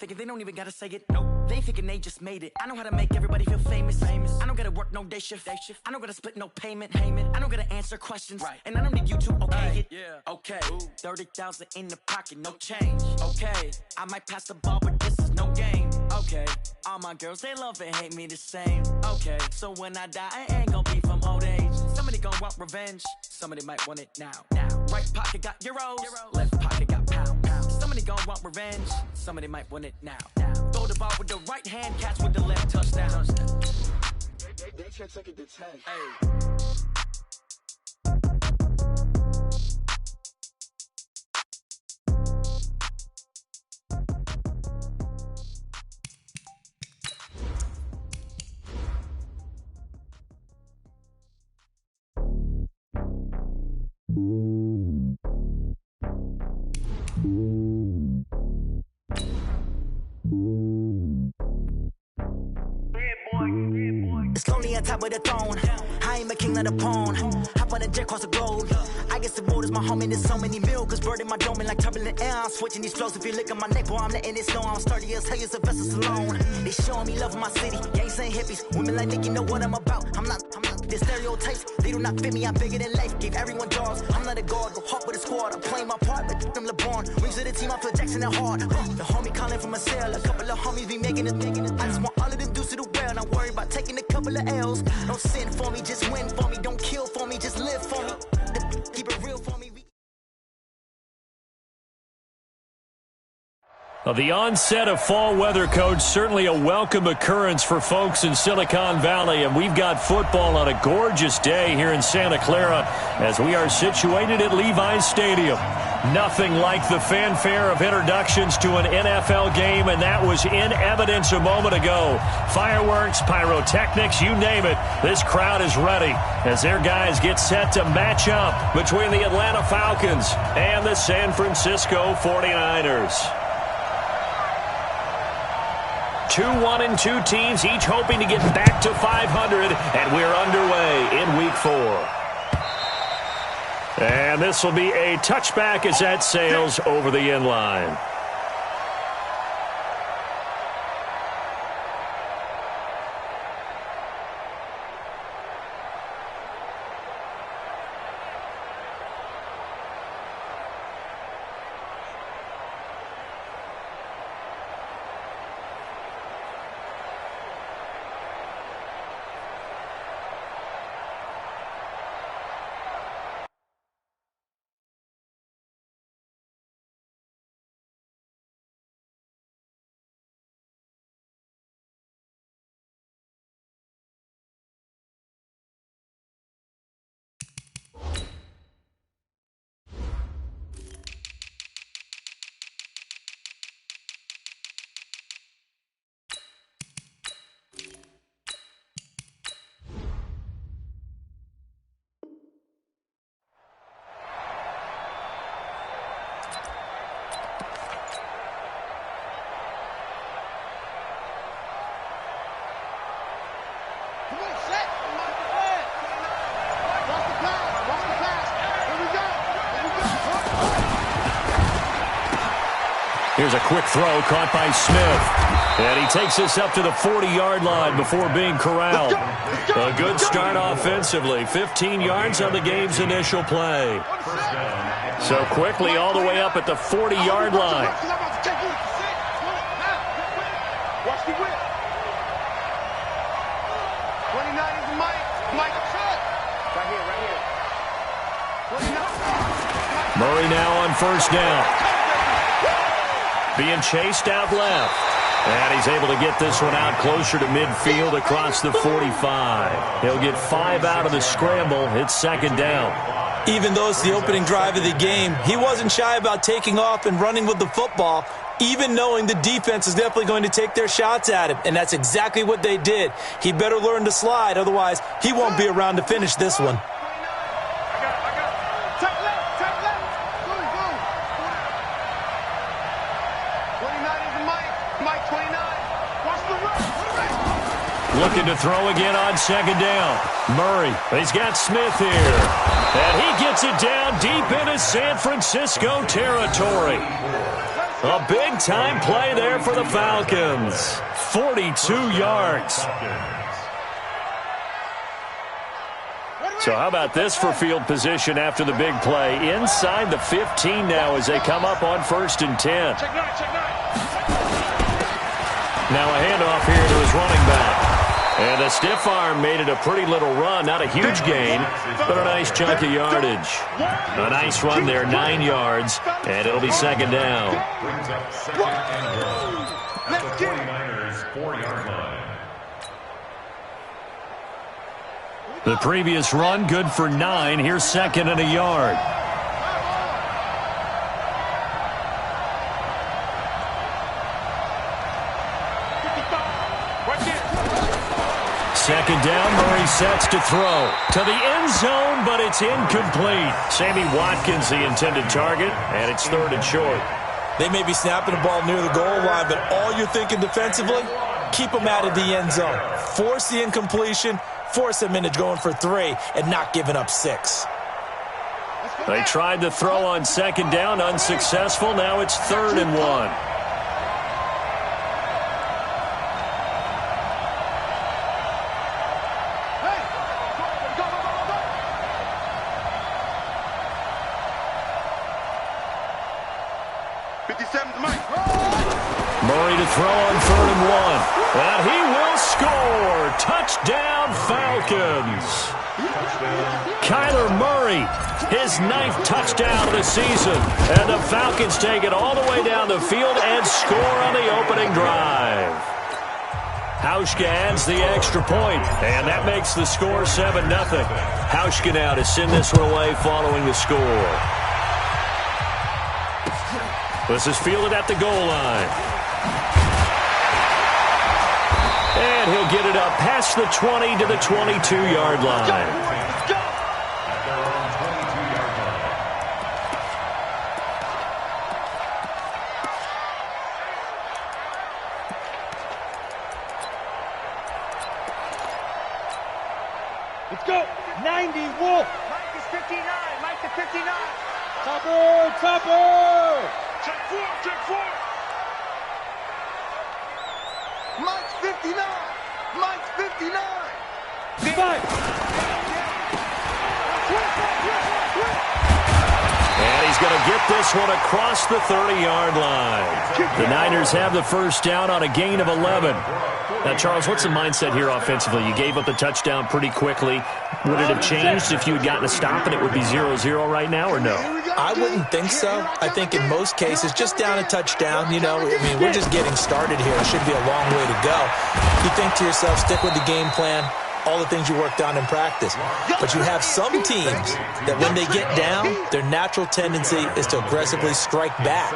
Thinking they don't even gotta say it. Nope. They thinking they just made it. I know how to make everybody feel famous. I don't gotta work no day shift. I don't gotta split no payment. I don't gotta answer questions. Right. And I don't need you to okay it. Yeah. Okay. 30,000 in the pocket, no change. Okay. I might pass the ball, but this is no game. Okay. All my girls, they love and hate me the same. Okay. So when I die, I ain't gonna be from old age. Somebody gon' want revenge. Somebody might want it now. Right pocket got euros. Left pocket got pounds. Somebody gon' want revenge. Somebody might want it now. Throw the ball with the right hand, catch with the left, touchdown. They can't take it to 10. Hey. It's lonely on top of the throne. I ain't a king of the pawn. Hop on a jet across the globe. I guess the road is my home and there's so many milk. Bird in my dome and like turbulent air. I'm switching these flows. If you look at my neck, boy, I'm letting it snow. I'm sturdy as hell, it's a vessel alone. They showing me love in my city. Gangs ain't hippies. Women like Nick, you know what I'm about. I'm not. The stereotypes, they do not fit me. I'm bigger than life. Gave everyone jobs. I'm not a guard. Go hard with a squad. I'm playing my part, but them LeBron. Wings of the team, I feel Jackson and hard. The homie calling from a cell. A couple of homies be making it. I just want all of them dudes to do well. Not worry about taking a couple of L's. Don't sin for me, just win for me. Don't kill for me, just live for me. Keep it real for me. The onset of fall weather, Coach, certainly a welcome occurrence for folks in Silicon Valley, and we've got football on a gorgeous day here in Santa Clara as we are situated at Levi's Stadium. Nothing like the fanfare of introductions to an NFL game, and that was in evidence a moment ago. Fireworks, pyrotechnics, you name it, this crowd is ready as their guys get set to match up between the Atlanta Falcons and the San Francisco 49ers. 2-1-2 teams, each hoping to get back to 500, and we're underway in Week 4. And this will be a touchback as that sails over the end line. Here's a quick throw caught by Smith. And he takes this up to the 40-yard line before being corralled. A good start offensively. 15 yards on the game's initial play. So quickly all the way up at the 40-yard line. Watch the whip. 29 is Mike. Mike upset. Right here. Murray now on first down. Being chased out left. And he's able to get this one out closer to midfield across the 45. He'll get 5 out of the scramble. It's second down. Even though it's the opening drive of the game, he wasn't shy about taking off and running with the football, even knowing the defense is definitely going to take their shots at him. And that's exactly what they did. He better learn to slide, otherwise he won't be around to finish this one. Looking to throw again on second down. Murray, he's got Smith here. And he gets it down deep into San Francisco territory. A big-time play there for the Falcons. 42 yards. So how about this for field position after the big play? Inside the 15 now as they come up on 1st and 10. Now a handoff here to his running back. And a stiff arm made it a pretty little run. Not a huge gain, but a nice chunk of yardage. A nice run there, 9 yards, and it'll be 2nd down. The previous run, good for 9. Here's 2nd and a yard. Second down, Murray sets to throw. To the end zone, but it's incomplete. Sammy Watkins, the intended target, and it's 3rd and short. They may be snapping the ball near the goal line, but all you're thinking defensively, keep them out of the end zone. Force the incompletion, force them into going for 3, and not giving up 6. They tried to throw on 2nd down, unsuccessful. Now it's 3rd and 1. Murray to throw on 3rd and 1. And he will score. Touchdown, Falcons. Kyler Murray, his 9th touchdown of the season. And the Falcons take it all the way down the field and score on the opening drive. Hauschka adds the extra point, and that makes the score 7-0. Hauschka now to send this one away following the score. This is fielded at the goal line. And he'll get it up past the 20 to the 22-yard line. Let's go. 90, Wolf. Mike is 59. Mike is 59. Topper, Topper. Check 4, check 4. Mike's 59. Mike's 59. 5. And he's going to get this one across the 30-yard line. The Niners have the first down on a gain of 11. Now, Charles, what's the mindset here offensively? You gave up the touchdown pretty quickly. Would it have changed if you had gotten a stop and it would be 0-0 right now, or no? I wouldn't think so. I think in most cases, just down a touchdown, you know, I mean, we're just getting started here. It should be a long way to go. You think to yourself, stick with the game plan, all the things you worked on in practice. But you have some teams that when they get down, their natural tendency is to aggressively strike back.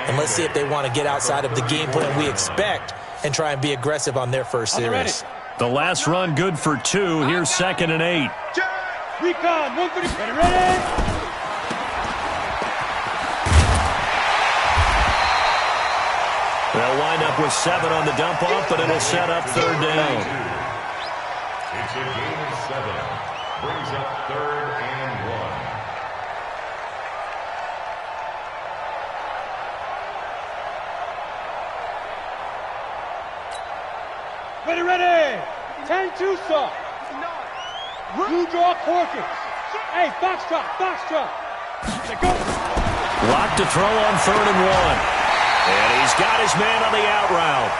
And let's see if they want to get outside of the game plan we expect and try and be aggressive on their first series. The last run good for 2. Here's 2nd and 8. Recon, 130. Ready? They'll wind up with 7 on the dump off, but it'll set up 3rd down. It's a gain of 7. Brings up 3rd and 1. Ready, ready. 10-2 saw. Blue draw Corkins. Hey, box drop. Let go. Lock to throw on 3rd and 1. And he's got his man on the out route.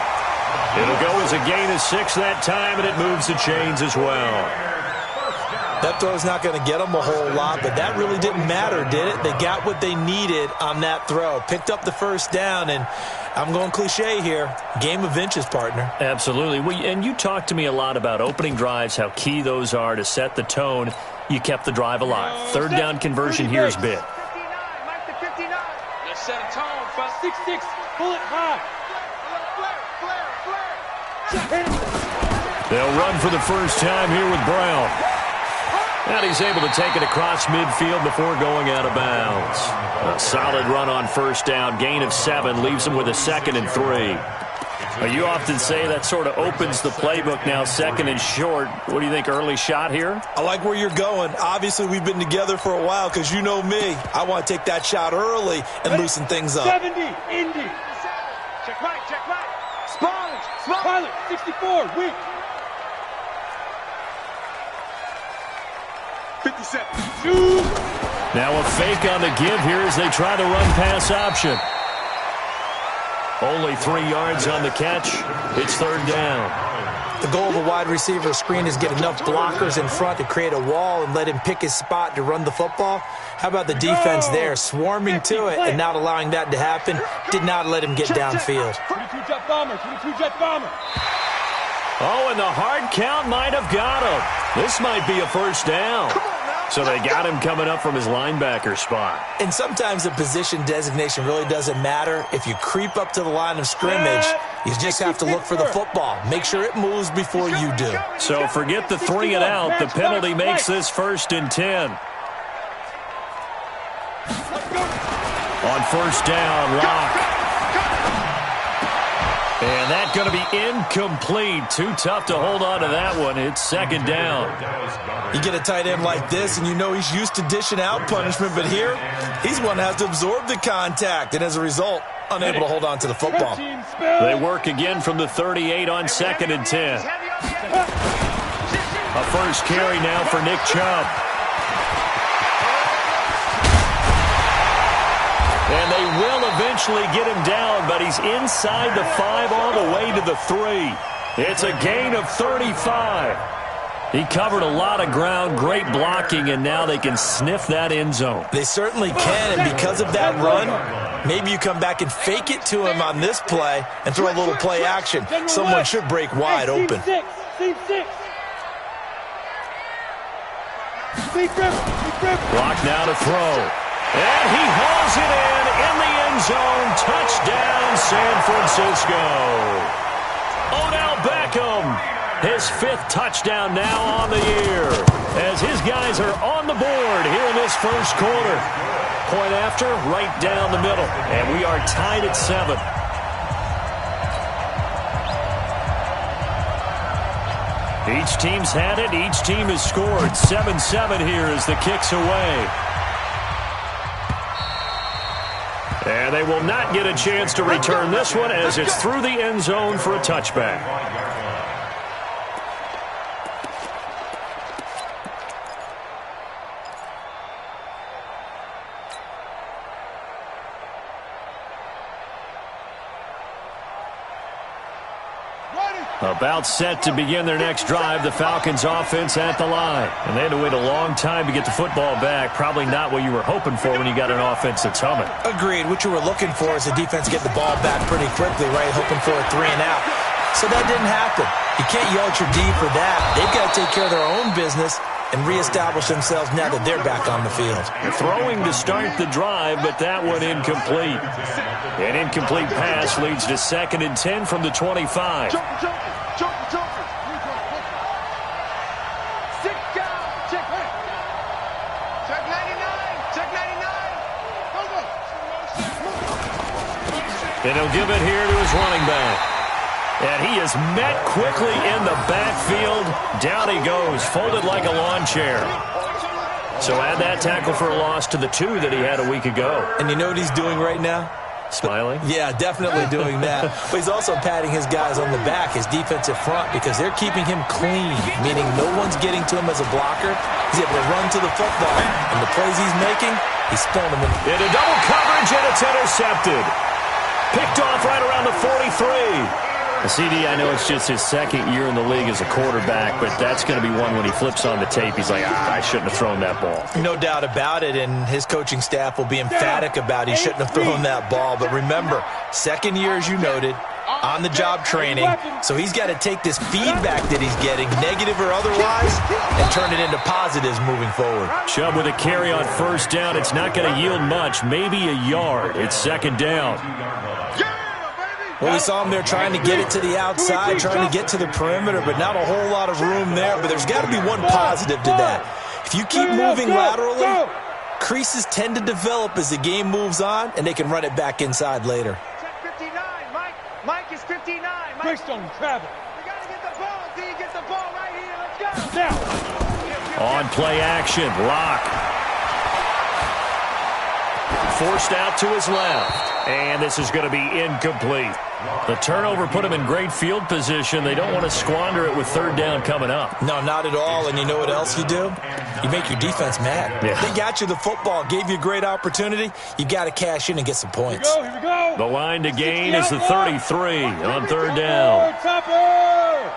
It'll go as a gain of 6 that time, and it moves the chains as well. That throw's not going to get them a whole lot, but that really didn't matter, did it? They got what they needed on that throw. Picked up the first down, and I'm going cliche here. Game of inches, partner. Absolutely. And you talked to me a lot about opening drives, how key those are to set the tone. You kept the drive alive. 3rd down conversion here is big. 59, Mike to 59. Let's set a tone. 6-6, bullet high. They'll run for the first time here with Brown. And he's able to take it across midfield before going out of bounds. A solid run on 1st down. Gain of 7 leaves him with a 2nd and 3. Well, you often say that sort of opens the playbook now, second and short. What do you think, early shot here? I like where you're going. Obviously, we've been together for a while because you know me. I want to take that shot early and loosen things up. 70, Indy. Check right, check right. Smalling, Pilot, 64, weak. 57. Shoot. Now a fake on the give here as they try the run-pass option. Only 3 yards on the catch. It's third down. The goal of a wide receiver screen is get enough blockers in front to create a wall and let him pick his spot to run the football. How about the defense there, swarming to it and not allowing that to happen? Did not let him get downfield. 22 jet bomber, 22 jet bomber. Oh, and the hard count might have got him. This might be a first down. So they got him coming up from his linebacker spot. And sometimes the position designation really doesn't matter. If you creep up to the line of scrimmage, you just have to look for the football. Make sure it moves before you do. So forget the 3 and out. The penalty makes this 1st and 10. On first down, Locke. And that's going to be incomplete. Too tough to hold on to that one. It's second down. You get a tight end like this, and you know he's used to dishing out punishment, but here, he's one that has to absorb the contact, and as a result, unable to hold on to the football. They work again from the 38 on 2nd and 10. A first carry now for Nick Chubb. And they will eventually get him down, but he's inside the 5 all the way to the 3. It's a gain of 35. He covered a lot of ground, great blocking, and now they can sniff that end zone. They certainly can, and because of that run, maybe you come back and fake it to him on this play and throw a little play action. Someone should break wide open. Block now to throw. And he hauls it in the end zone. Touchdown, San Francisco. Odell Beckham, his 5th touchdown now on the year, as his guys are on the board here in this first quarter. Point after, right down the middle, and we are tied at 7. Each team's had it. Each team has scored. 7-7 here as the kick's away. And they will not get a chance to return this one as it's through the end zone for a touchback. About set to begin their next drive, the Falcons offense at the line. And they had to wait a long time to get the football back. Probably not what you were hoping for when you got an offense that's humming. Agreed. What you were looking for is the defense get the ball back pretty quickly, right? Hoping for a 3 and out. So that didn't happen. You can't yell at your D for that. They've got to take care of their own business and reestablish themselves now that they're back on the field. Throwing to start the drive, but that one incomplete. An incomplete pass leads to 2nd and 10 from the 25. And he'll give it here to his running back. And he is met quickly in the backfield. Down he goes, folded like a lawn chair. So add that tackle for a loss to the 2 that he had a week ago. And you know what he's doing right now? Smiling? Yeah, definitely doing that. But he's also patting his guys on the back, his defensive front, because they're keeping him clean, meaning no one's getting to him as a blocker. He's able to run to the football. And the plays he's making, he's throwing them in. Into double coverage, and it's intercepted. Picked off right around the 43. CD, I know it's just his 2nd year in the league as a quarterback, but that's going to be one when he flips on the tape. He's like, I shouldn't have thrown that ball. No doubt about it, and his coaching staff will be emphatic about he shouldn't have thrown that ball. But remember, 2nd year, as you noted, on-the-job training, so he's got to take this feedback that he's getting, negative or otherwise, and turn it into positives moving forward. Chubb with a carry on first down. It's not going to yield much, maybe a yard. It's 2nd down. Well, we saw him there trying to get it to the outside, trying to get to the perimeter, but not a whole lot of room there. But there's got to be one positive to that. If you keep moving laterally, creases tend to develop as the game moves on, and they can run it back inside later. Check 59, Mike is 59. Greystone travel. You got to get the ball, D. Get the ball right here. Let's go. Now. On play action. Lock. Forced out to his left. And this is going to be incomplete. The turnover put him in great field position. They don't want to squander it with third down coming up. No, not at all. And you know what else you do? You make your defense mad. Yeah. They got you the football, gave you a great opportunity. You got to cash in and get some points. Here we go. The line to gain is the 33 on third down. Topper.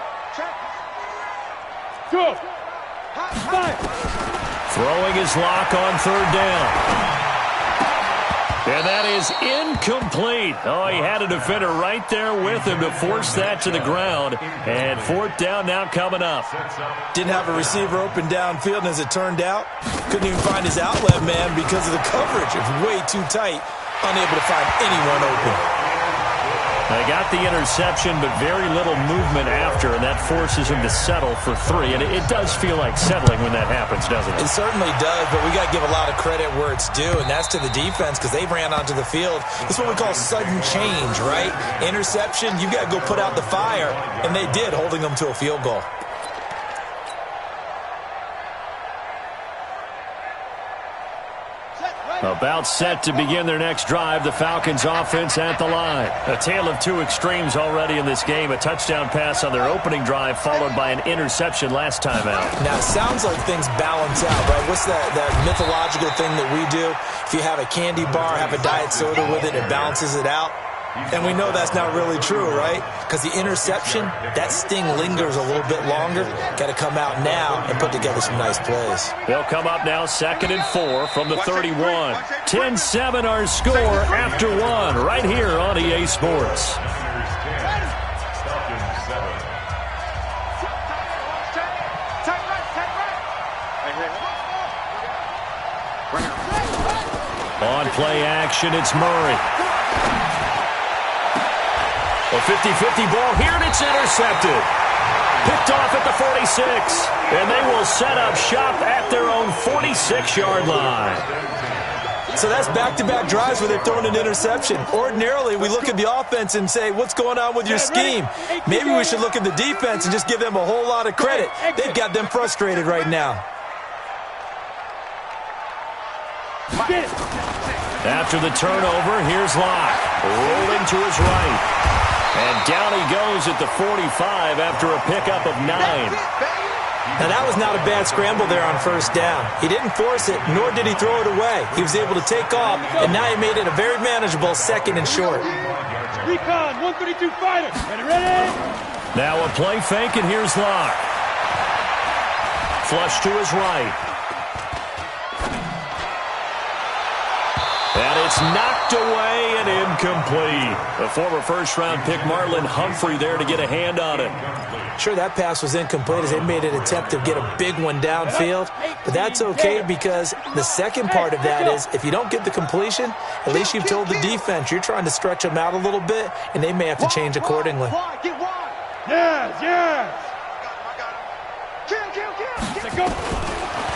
Go. Throwing his lock on third down. And that is incomplete. Oh, he had a defender right there with him to force that to the ground. And fourth down now coming up. Didn't have a receiver open downfield, and as it turned out, couldn't even find his outlet man because of the coverage. It was way too tight, unable to find anyone open. They got the interception, but very little movement after, and that forces him to settle for 3. And it does feel like settling when that happens, doesn't it? It certainly does, but we got to give a lot of credit where it's due, and that's to the defense because they ran onto the field. It's what we call sudden change, right? Interception, you got to go put out the fire, and they did, holding them to a field goal. About set to begin their next drive, the Falcons offense at the line. A tale of two extremes already in this game. A touchdown pass on their opening drive followed by an interception last time out. Now, it sounds like things balance out, right? What's that mythological thing that we do? If you have a candy bar, have a diet soda with it, it balances it out. And we know that's not really true, right? Because the interception, that sting lingers a little bit longer. Got to come out now and put together some nice plays. They'll come up now 2nd and 4 from the 31. 10-7 our score after 1 right here on EA Sports. On play action, it's Murray. A 50-50 ball here, and it's intercepted. Picked off at the 46. And they will set up shop at their own 46-yard line. So that's back-to-back drives where they're throwing an interception. Ordinarily, we look at the offense and say, what's going on with your scheme? Maybe we should look at the defense and just give them a whole lot of credit. They've got them frustrated right now. After the turnover, here's Locke. Rolling to his right. And down he goes at the 45 after a pickup of 9. Now, that was not a bad scramble there on first down. He didn't force it, nor did he throw it away. He was able to take off, and now he made it a very manageable 2nd and short. Recon, 132 fighter. Ready? Now a play fake, and here's Locke. Flush to his right. And it's knocked away and incomplete. The former first-round pick Marlon Humphrey there to get a hand on it. Sure, that pass was incomplete as they made an attempt to get a big one downfield. But that's okay because the second part of that is if you don't get the completion, at least you've told the defense you're trying to stretch them out a little bit, and they may have to change accordingly. Yes. Kill.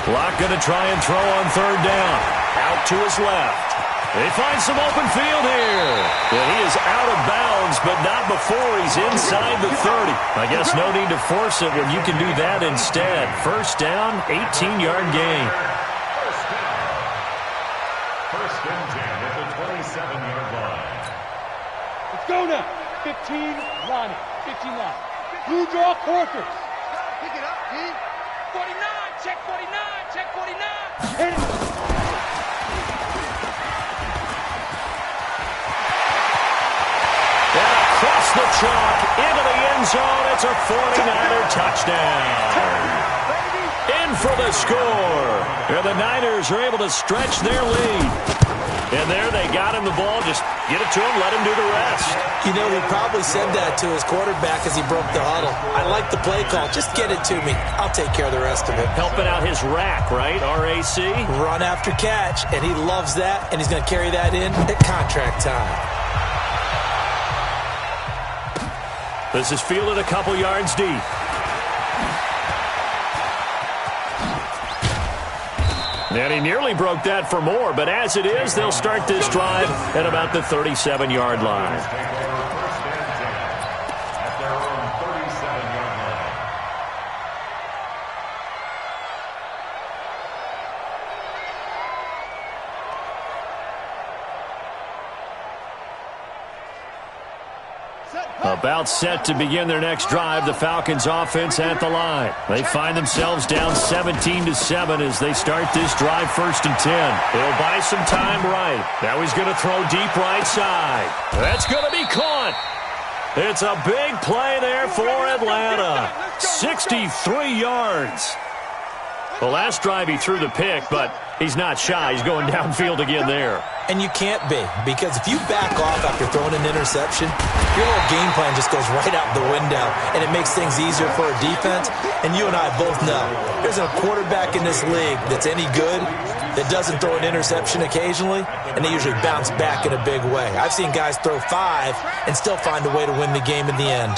Locke going to try and throw on third down. Out to his left. They find some open field here. And he is out of bounds, but not before he's inside the 30. I guess no need to force it when you can do that instead. First down, 18-yard gain. First and 10 at the 27-yard line. Let's go now. 15 line. 15 line. Blue draw quarters. Pick it up, D. 49. Check 49. Check 49. Hit it. Across the chalk, into the end zone. It's a 49er touchdown. In for the score. And the Niners are able to stretch their lead. And there they got him the ball. Just get it to him, let him do the rest. You know, he probably said that to his quarterback as he broke the huddle. I like the play call. Just get it to me. I'll take care of the rest of it. Helping out his rack, right? RAC. Run after catch, and he loves that, and he's going to carry that in at contract time. This is fielded a couple yards deep. And he nearly broke that for more, but as it is, they'll start this drive at about the 37-yard line. About set to begin their next drive, the Falcons offense at the line. They find themselves down 17-7 as they start this drive 1st and 10. He'll buy some time right. Now he's going to throw deep right side. That's going to be caught. It's a big play there for Atlanta. 63 yards. The last drive he threw the pick, but he's not shy. He's going downfield again there. And you can't be, because if you back off after throwing an interception, your whole game plan just goes right out the window, and it makes things easier for a defense. And you and I both know there's a quarterback in this league that's any good that doesn't throw an interception occasionally, and they usually bounce back in a big way. I've seen guys throw 5 and still find a way to win the game in the end.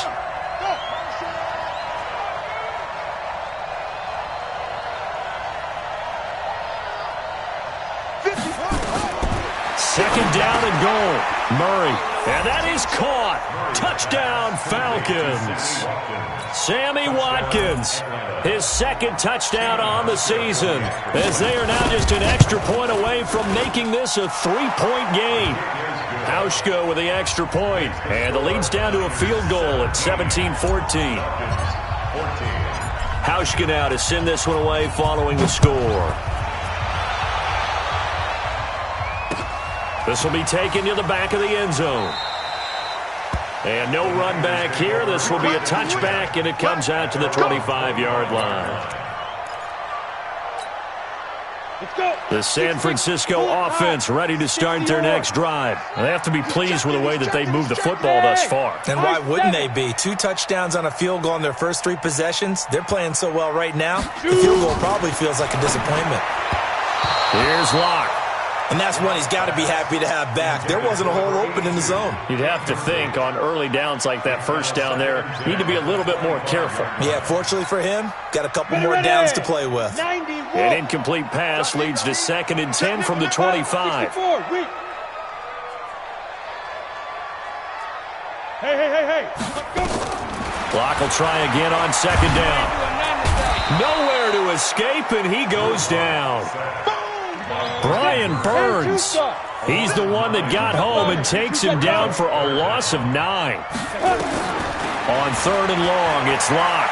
Second down and goal. Murray. And that is caught. Touchdown, Falcons. Sammy Watkins, his second touchdown on the season, as they are now just an extra point away from making this a 3-point game. Hauschka with the extra point, and the lead's down to a field goal at 17-14. Hauschka now to send this one away following the score. This will be taken to the back of the end zone. And no run back here. This will be a touchback, and it comes out to the 25-yard line. The San Francisco offense ready to start their next drive. They have to be pleased with the way that they moved the football thus far. And why wouldn't they be? 2 touchdowns on a field goal on their first 3 possessions. They're playing so well right now, the field goal probably feels like a disappointment. Here's Locke. And that's one he's got to be happy to have back. There wasn't a hole open in the zone. You'd have to think on early downs like that first down there, need to be a little bit more careful. Yeah, fortunately for him, got a couple more downs to play with. An incomplete pass leads to 2nd and 10 from the 25. Hey. Locke will try again on 2nd down. Nowhere to escape, and he goes down. Brian Burns, he's the one that got home and takes him down for a loss of 9. On 3rd and long, it's Locke.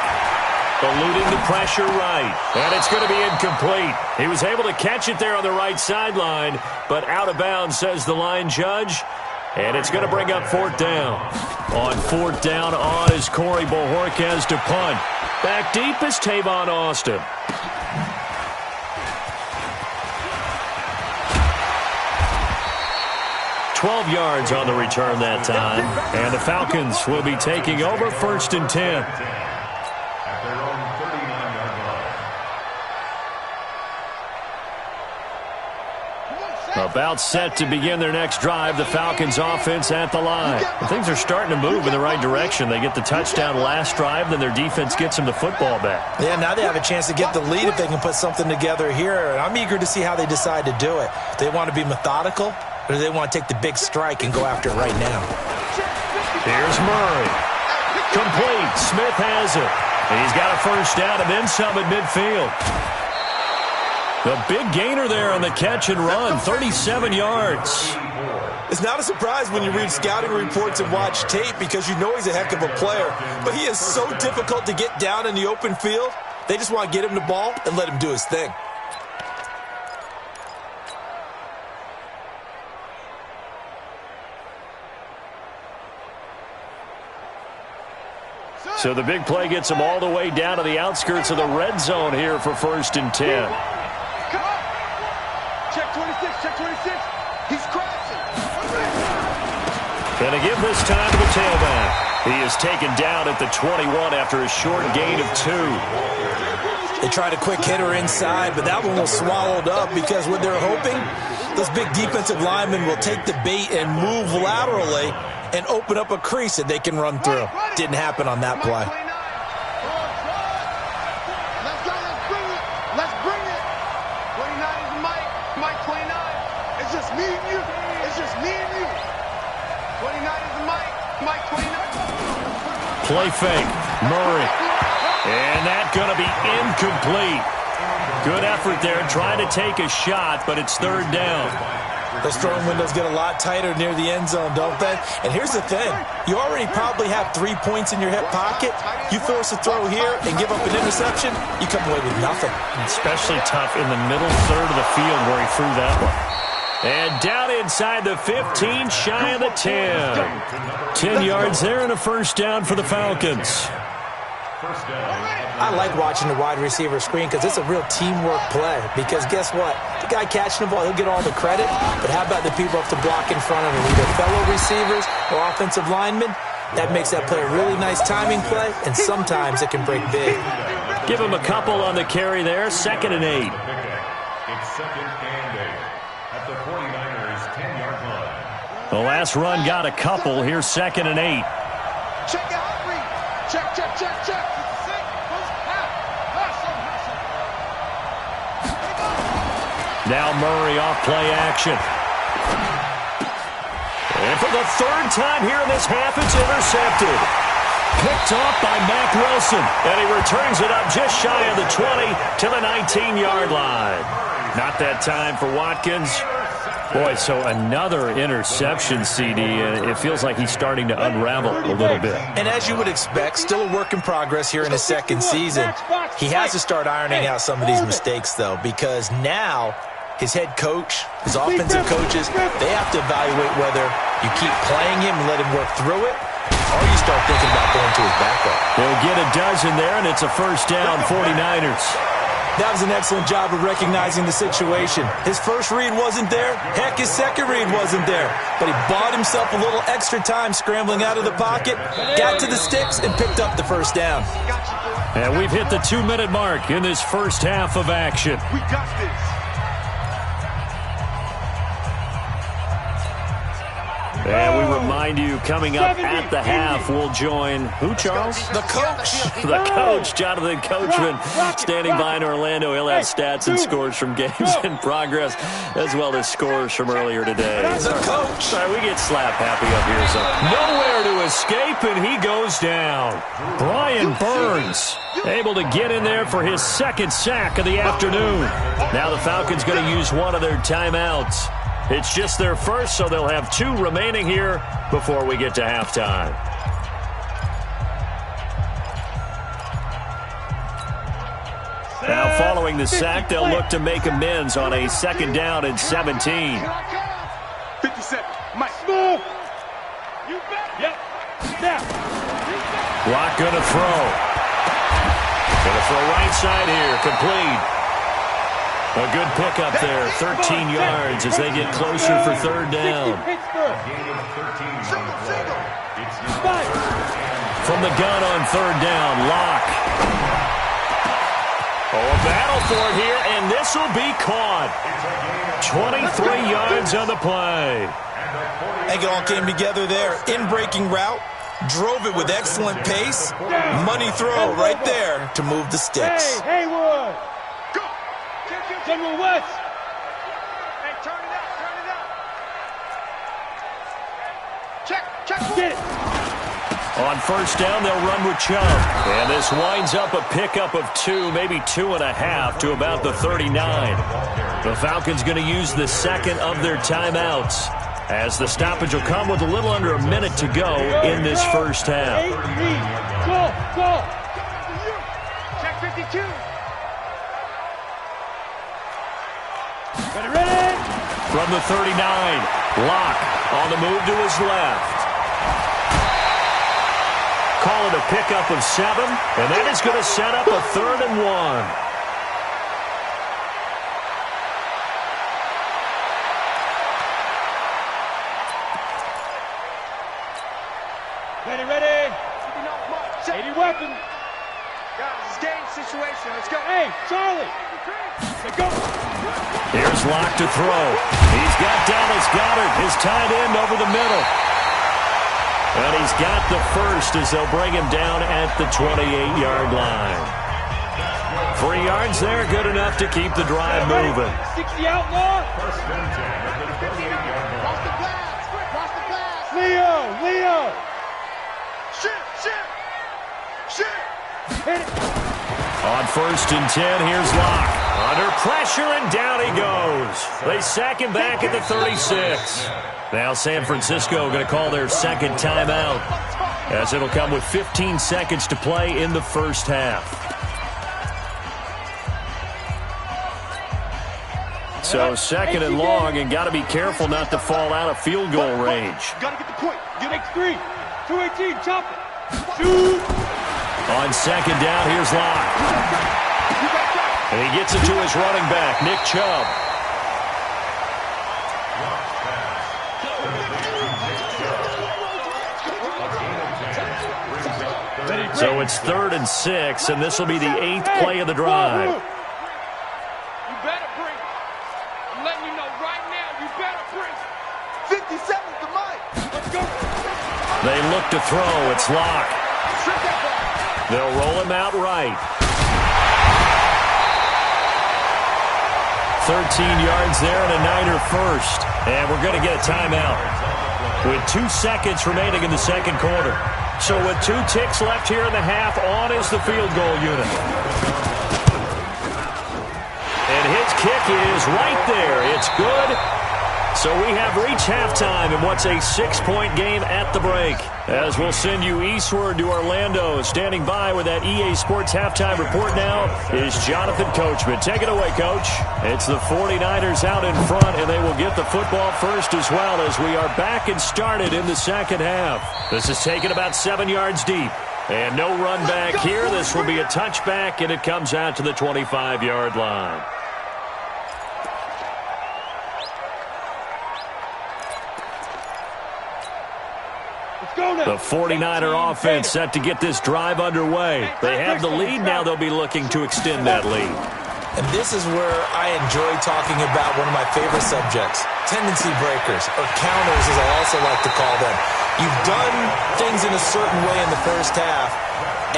Eluding the pressure right, and it's going to be incomplete. He was able to catch it there on the right sideline, but out of bounds, says the line judge, and it's going to bring up 4th down. On 4th down on is Corey Bojorquez to punt. Back deep is Tavon Austin. 12 yards on the return that time. And the Falcons will be taking over 1st and 10. About set to begin their next drive, the Falcons offense at the line. And things are starting to move in the right direction. They get the touchdown last drive, then their defense gets them the football back. Yeah, now they have a chance to get the lead if they can put something together here. And I'm eager to see how they decide to do it. They want to be methodical, or do they want to take the big strike and go after it right now? Here's Murray. Complete. Smith has it. And he's got a first down and then some at midfield. The big gainer there on the catch and run, 37 yards. It's not a surprise when you read scouting reports and watch tape because you know he's a heck of a player. But he is so difficult to get down in the open field. They just want to get him the ball and let him do his thing. So the big play gets him all the way down to the outskirts of the red zone here for 1st and 10. Check 26, check 26. He's crossing. Going to give this time to the tailback. He is taken down at the 21 after a short gain of 2. They tried a quick hitter inside, but that one was swallowed up because what they're hoping, those big defensive linemen will take the bait and move laterally and open up a crease that they can run through. Didn't happen on that play. Let's go, let's bring it. Let's bring it. 29 is Mike. Mike 29. It's just me and you. It's just me and you. 29 is Mike. Mike 29. Play fake. Murray. And that's going to be incomplete. Good effort there trying to take a shot, but it's 3rd down. Those throwing windows get a lot tighter near the end zone, don't they? And here's the thing. You already probably have 3 points in your hip pocket. You force a throw here and give up an interception, you come away with nothing. Especially tough in the middle third of the field where he threw that one. And down inside the 15, shy of the 10. 10 yards there and a first down for the Falcons. I like watching the wide receiver screen because it's a real teamwork play. Because guess what? The guy catching the ball, he'll get all the credit. But how about the people up to block in front of him, either fellow receivers or offensive linemen? That makes that play a really nice timing play, and sometimes it can break big. Give him a couple on the carry there, 2nd and 8. It's 2nd and 8 at the 49ers' 10-yard line. The last run got a couple. Here's 2nd and 8. Check out. Check, check, check, check. Now Murray off play action. And for the 3rd time here in this half, it's intercepted. Picked off by Mack Wilson. And he returns it up just shy of the 20 to the 19-yard line. Not that time for Watkins. Boy, so another interception, CD, and it feels like he's starting to unravel a little bit. And as you would expect, still a work in progress here in his 2nd season. He has to start ironing out some of these mistakes, though, because now his head coach, his offensive coaches, they have to evaluate whether you keep playing him and let him work through it, or you start thinking about going to his backup. They'll get a dozen there, and it's a first down, 49ers. That was an excellent job of recognizing the situation. His first read wasn't there. Heck, his second read wasn't there. But he bought himself a little extra time scrambling out of the pocket, got to the sticks, and picked up the first down. And we've hit the 2-minute mark in this first half of action. We got this. And we remind you, coming up at the half, we'll join who, Charles? The coach. The coach, Jonathan Coachman, standing by in Orlando. He'll have stats and scores from games in progress, as well as scores from earlier today. The coach. Sorry, we get slap happy up here. So nowhere to escape, and he goes down. Brian Burns able to get in there for his 2nd sack of the afternoon. Now the Falcons going to use one of their timeouts. It's just their first, so they'll have 2 remaining here before we get to halftime. Now, following the sack, they'll look to make amends on a 2nd down and 17. 57. Mike. Move. You bet. Yep. Now. Block going to throw. Going to throw right side here. Complete. A good pickup there, 13 yards as they get closer for 3rd down. From the gun on 3rd down, Locke. Oh, a battle for it here, and this will be caught. 23 yards on the play. I think it all came together there. In-breaking route, drove it with excellent pace. Money throw right there to move the sticks. Hey, Haywood. General West. Hey, turn it up, turn it up. Check, check. Get it. On 1st down, they'll run with Chubb. And this winds up a pickup of 2, maybe 2.5 to about the 39. The Falcons going to use the 2nd of their timeouts, as the stoppage will come with a little under a minute to go in this first half. Go. Check 52. Ready? From the 39, Locke on the move to his left. Call it a pickup of 7, and that is going to set up a 3rd and 1. Ready. 80 weapons. Guys, it's game situation. Let's go. Hey, Charlie. Let's go. Here's Locke to throw. He's got Dallas Goedert, his tight end, over the middle. And he's got the first as they'll bring him down at the 28-yard line. 3 yards there, good enough to keep the drive moving. 60 outlaw. Cross the glass. Leo. Shit. Hit it. On 1st and 10, here's Locke. Under pressure, and down he goes. They sack him back at the 36. Now San Francisco going to call their second timeout, as it'll come with 15 seconds to play in the first half. So second and long, and got to be careful not to fall out of field goal range. Got to get the point. Get X3. 218, chop it. Shoot. On second down, here's Locke. And he gets it to his running back, Nick Chubb. So it's 3rd and 6, and this will be the 8th play of the drive. You better bring it. I'm letting you know right now, you better bring it. 50 seconds to Mike. Let's go. They look to throw. It's Locke. They'll roll him out right. 13 yards there and a Niner first. And we're going to get a timeout with 2 seconds remaining in the second quarter. So with 2 ticks left here in the half, on is the field goal unit. And his kick is right there. It's good. So we have reached halftime in what's a 6-point game at the break. As we'll send you eastward to Orlando. Standing by with that EA Sports halftime report now is Jonathan Coachman. Take it away, Coach. It's the 49ers out in front, and they will get the football first as well, as we are back and started in the second half. This is taken about 7 yards deep. And no run back here. This will be a touchback, and it comes out to the 25-yard line. The 49er offense set to get this drive underway. They have the lead. Now they'll be looking to extend that lead. And this is where I enjoy talking about one of my favorite subjects, tendency breakers, or counters as I also like to call them. You've done things in a certain way in the first half,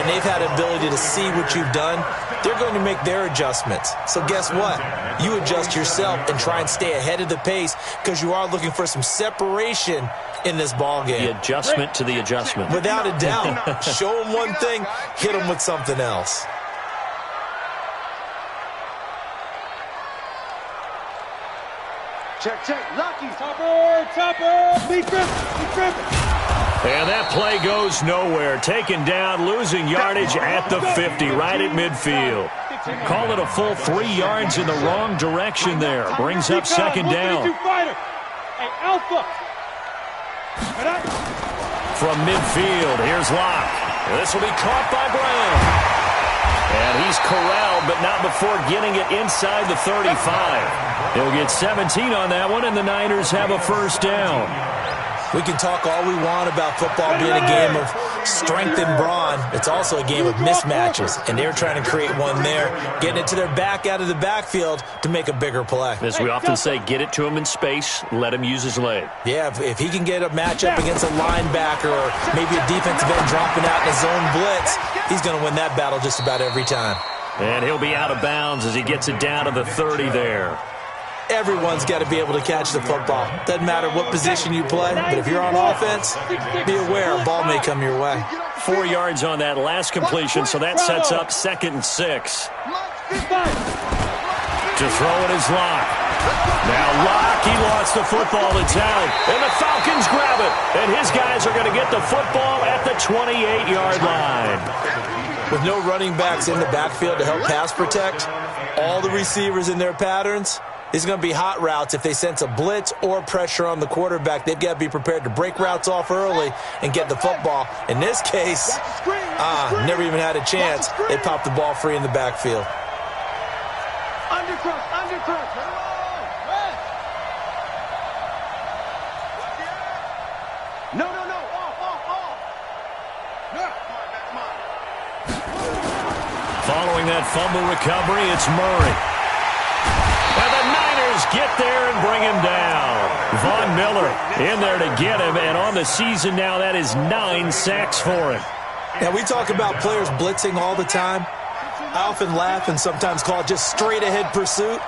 and they've had the ability to see what you've done. They're going to make their adjustments. So guess what? You adjust yourself and try and stay ahead of the pace, because you are looking for some separation in this ball game. The adjustment to the adjustment. Without a doubt. Show them one thing, hit them with something else. Check, check. Lucky. Topper. Lee Griffin. And that play goes nowhere. Taken down, losing yardage at the 50, right at midfield. Call it a full 3 yards in the wrong direction there. Brings up second down. Hey, Alpha. From midfield, here's Locke. This will be caught by Brown. And he's corralled, but not before getting it inside the 35. He'll get 17 on that one, and the Niners have a first down. We can talk all we want about football being a game of strength and brawn. It's also a game of mismatches, and they're trying to create one there, getting it to their back out of the backfield to make a bigger play. As we often say, get it to him in space, let him use his leg. Yeah, if he can get a matchup against a linebacker or maybe a defensive end dropping out in a zone blitz, he's going to win that battle just about every time. And he'll be out of bounds as he gets it down to the 30 there. Everyone's got to be able to catch the football. Doesn't matter what position you play, but if you're on offense, be aware a ball may come your way. 4 yards on that last completion, so that sets up 2nd and 6. To throw it is Locke. Now Locke, he lost the football. It's out, and the Falcons grab it. And his guys are going to get the football at the 28-yard line. With no running backs in the backfield to help pass protect, all the receivers in their patterns, these are going to be hot routes. If they sense a blitz or pressure on the quarterback, they've got to be prepared to break routes off early and get the football. In this case, never even had a chance. They popped the ball free in the backfield. Undercross. No. Off. Following that fumble recovery, it's Murray. And the Niners get there and bring him down. Von Miller in there to get him, and on the season now, that is 9 sacks for him. Now, we talk about players blitzing all the time. I often laugh and sometimes call it just straight-ahead pursuit.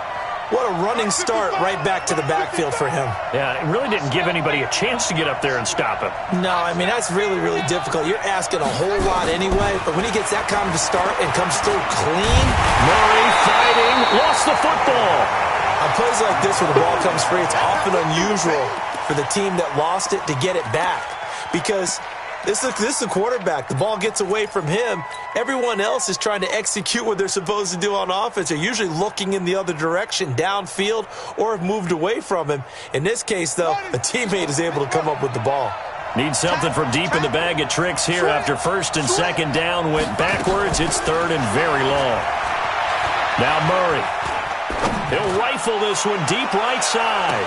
What a running start right back to the backfield for him. Yeah, it really didn't give anybody a chance to get up there and stop him. No, I mean, that's really, really difficult. You're asking a whole lot anyway, but when he gets that kind of a start and comes through clean. Murray fighting, lost the football. On plays like this where the ball comes free, it's often unusual for the team that lost it to get it back because this is a quarterback. The ball gets away from him. Everyone else is trying to execute what they're supposed to do on offense. They're usually looking in the other direction, downfield, or have moved away from him. In this case, though, a teammate is able to come up with the ball. Needs something from deep in the bag of tricks here after first and second down went backwards. It's third and very long. Now Murray. He'll rifle this one deep right side.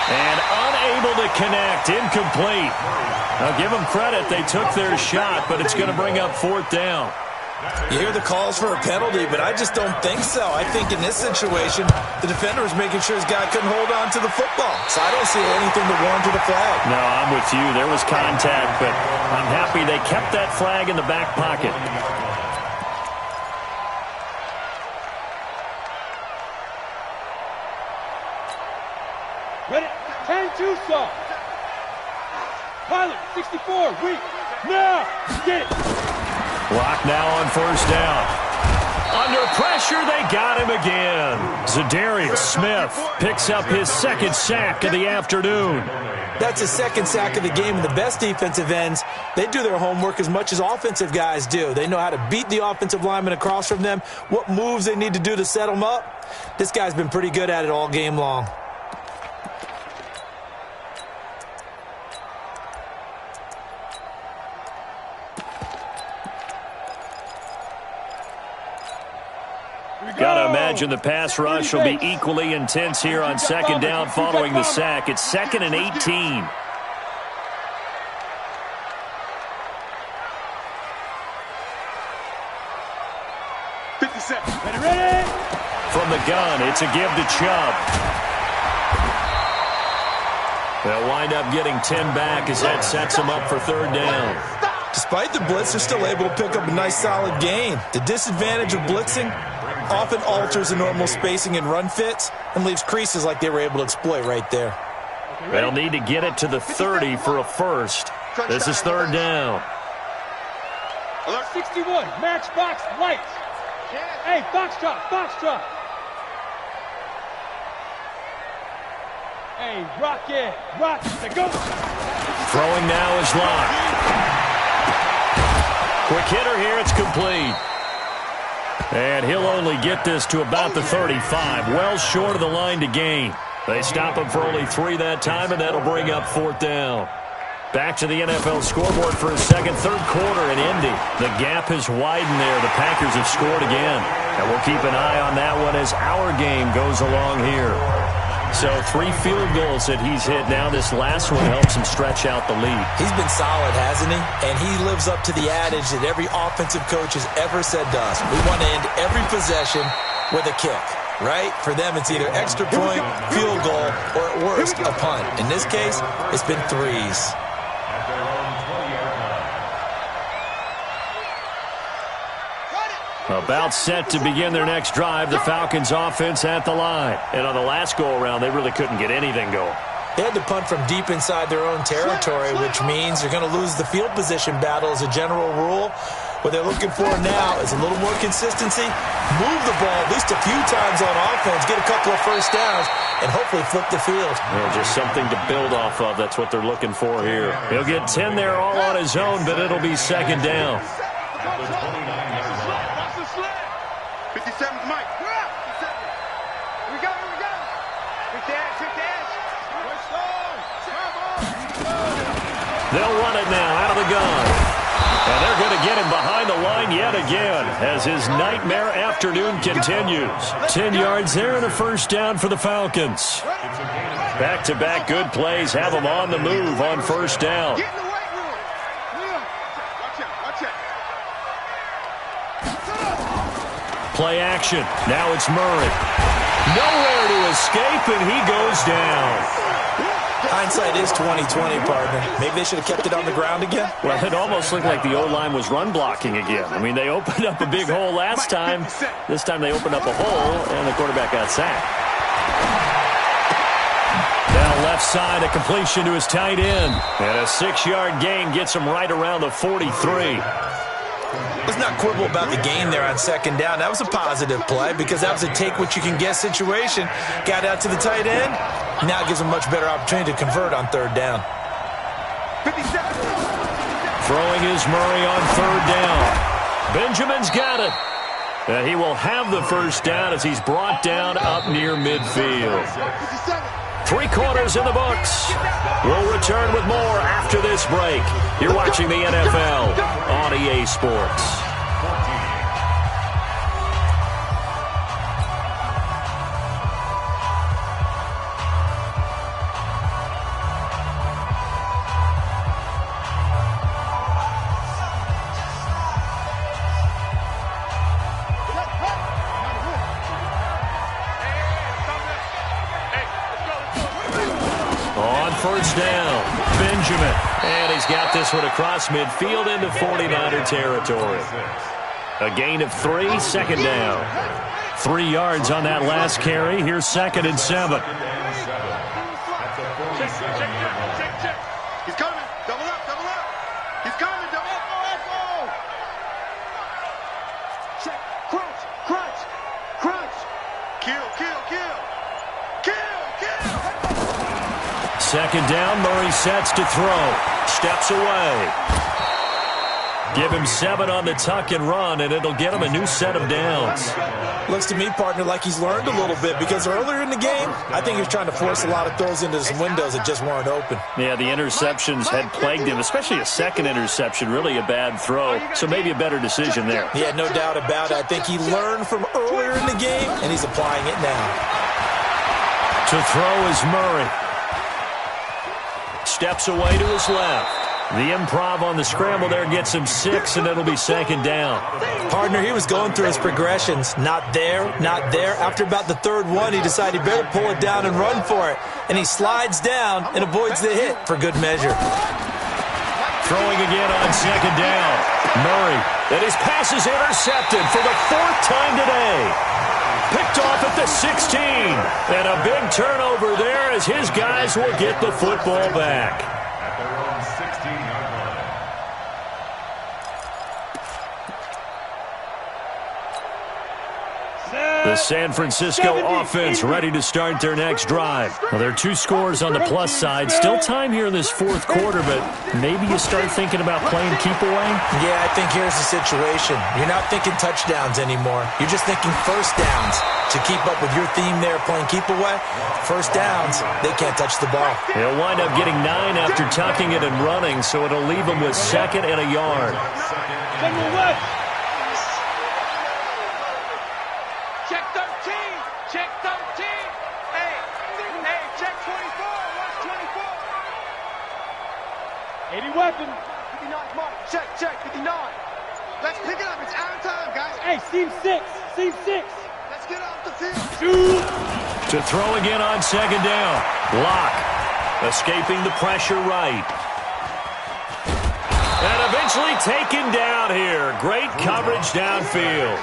And unable to connect, incomplete. Now give them credit, they took their shot, but it's going to bring up fourth down. You hear the calls for a penalty, but I just don't think so. I think in this situation, the defender was making sure his guy couldn't hold on to the football. So I don't see anything to warrant the flag. No, I'm with you. There was contact, but I'm happy they kept that flag in the back pocket. Ready? 10-2 soft. Pilot, 64, weak. Now, get it. Block now on first down. Under pressure, they got him again. Zadarius Smith picks up his second sack of the afternoon. That's his second sack of the game, and the best defensive ends, they do their homework as much as offensive guys do. They know how to beat the offensive lineman across from them, what moves they need to do to set them up. This guy's been pretty good at it all game long. Got to imagine the pass rush will be equally intense here on second down following the sack. It's 2nd and 18. 57. Ready? From the gun, it's a give to Chubb. They'll wind up getting 10 back as that sets them up for third down. Despite the blitz, they're still able to pick up a nice solid gain. The disadvantage of blitzing often alters the normal spacing and run fits and leaves creases like they were able to exploit right there. They'll need to get it to the 30 for a first. This is third down. Alert 61, matchbox lights. Hey, box drop. Hey, rocket, they go. Throwing now is locked. Quick hitter here, it's complete. And he'll only get this to about the 35, well short of the line to gain. They stop him for only 3 that time, and that'll bring up fourth down. Back to the NFL scoreboard for a second, third quarter in Indy. The gap has widened there. The Packers have scored again. And we'll keep an eye on that one as our game goes along here. So 3 field goals that he's hit now. This last one helps him stretch out the lead. He's been solid, hasn't he? And he lives up to the adage that every offensive coach has ever said to us. We want to end every possession with a kick, right? For them, it's either extra point, field goal, or at worst, a punt. In this case, it's been 3s. About set to begin their next drive, the Falcons offense at the line. And on the last go-around, they really couldn't get anything going. They had to punt from deep inside their own territory, which means they're going to lose the field position battle as a general rule. What they're looking for now is a little more consistency, move the ball at least a few times on offense, get a couple of first downs, and hopefully flip the field. Yeah, just something to build off of. That's what they're looking for here. He'll get 10 there all on his own, but it'll be second down. 57's Mike. Here we go. Quick dash. They'll run it now out of the gun. And they're going to get him behind the line yet again as his nightmare afternoon continues. 10 yards there and a first down for the Falcons. Back-to-back good plays have them on the move on first down. Get in the weight room. Watch out. Play action. Now it's Murray. Nowhere to escape, and he goes down. Hindsight is 20/20, partner. Maybe they should have kept it on the ground again. Well, it almost looked like the O-line was run blocking again. I mean, they opened up a big hole last time. This time they opened up a hole, and the quarterback got sacked. Now left side, a completion to his tight end. And a 6-yard gain gets him right around the 43. Let's not quibble about the gain there on second down. That was a positive play because that was a take-what-you-can-get situation. Got out to the tight end. Now it gives him a much better opportunity to convert on third down. 57. Throwing is Murray on third down. Benjamin's got it. And he will have the first down as he's brought down up near midfield. 3 quarters in the books. We'll return with more after this break. You're watching the NFL on EA Sports. First down, Benjamin. And he's got this one across midfield into 49er territory. A gain of 3, second down. 3 yards on that last carry. Here's 2nd and 7. He's coming. Double up, double up. He's coming. Double up. Let's go. Check. Crunch, crunch, crunch. Kill, kill, kill. Kill, kill. 2nd down, Murray sets to throw. Steps away. Give him 7 on the tuck and run, and it'll get him a new set of downs. Looks to me, partner, like he's learned a little bit because earlier in the game, I think he was trying to force a lot of throws into some windows that just weren't open. Yeah, the interceptions had plagued him, especially a second interception, really a bad throw. So maybe a better decision there. Yeah, no doubt about it. I think he learned from earlier in the game, and he's applying it now. To throw is Murray. Steps away to his left. The improv on the scramble there gets him 6, and it'll be 2nd down. Partner, he was going through his progressions. Not there, not there. After about the 3rd one, he decided he better pull it down and run for it. And he slides down and avoids the hit for good measure. Throwing again on 2nd down. Murray, and his pass is intercepted for the 4th time today. Picked off at the 16. And a big turnover there as his guys will get the football back. At their own 16-yard line. The San Francisco offense ready to start their next drive. Well, there are 2 scores on the plus side. Still time here in this 4th quarter, but maybe you start thinking about playing keep away? Yeah, I think here's the situation. You're not thinking touchdowns anymore. You're just thinking first downs. To keep up with your theme there, playing keep away, first downs, they can't touch the ball. They'll wind up getting 9 after tucking it and running, so it'll leave them with 2nd and a yard. Check 13. Check 13. Hey, check 24. Watch 24. 80 weapon. 59 mark. Check, 59. Let's pick it up. It's our time, guys. Hey, seam 6. Seam 6. Let's get off the field. Shoot. To throw again on 2nd down. Lock. Escaping the pressure right. And eventually taken down here. Great coverage downfield.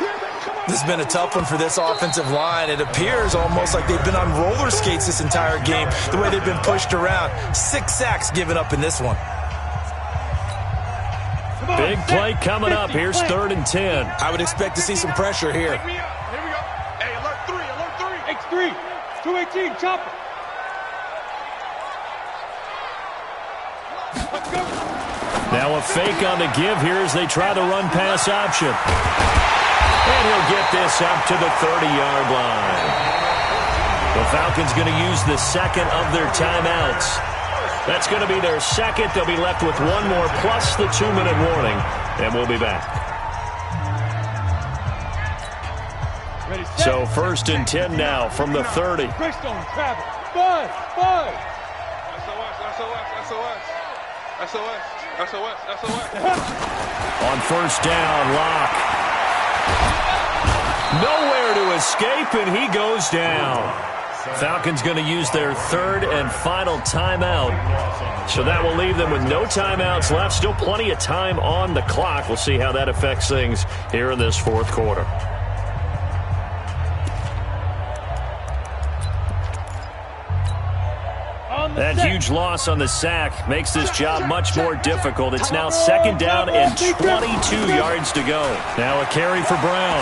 This has been a tough one for this offensive line. It appears almost like they've been on roller skates this entire game, the way they've been pushed around. 6 sacks given up in this one. Big play coming up. Here's 3rd and 10. I would expect to see some pressure here. Here we go. Hey, alert 3. X3. 218. Chopper. Let's go. Now a fake on the give here as they try the run-pass option. And he'll get this up to the 30-yard line. The Falcons going to use the 2nd of their timeouts. That's going to be their 2nd. They'll be left with 1 more plus the 2-minute warning. And we'll be back. So 1st and 10 now from the 30. Greystone, Travis. Buzz. SOS. On 1st down, Lock. Nowhere to escape, and he goes down. Falcons going to use their third and final timeout. So that will leave them with no timeouts left. Still plenty of time on the clock. We'll see how that affects things here in this fourth quarter. That huge loss on the sack makes this job much more difficult. It's now second down and 22 yards to go. Now a carry for Brown.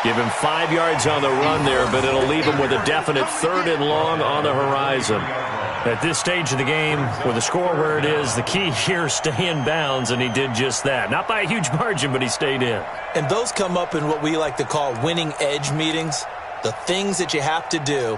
Give him 5 yards on the run there, but it'll leave him with a definite third and long on the horizon. At this stage of the game, with the score where it is, the key here is stay in bounds, and he did just that. Not by a huge margin, but he stayed in. And those come up in what we like to call winning edge meetings. The things that you have to do,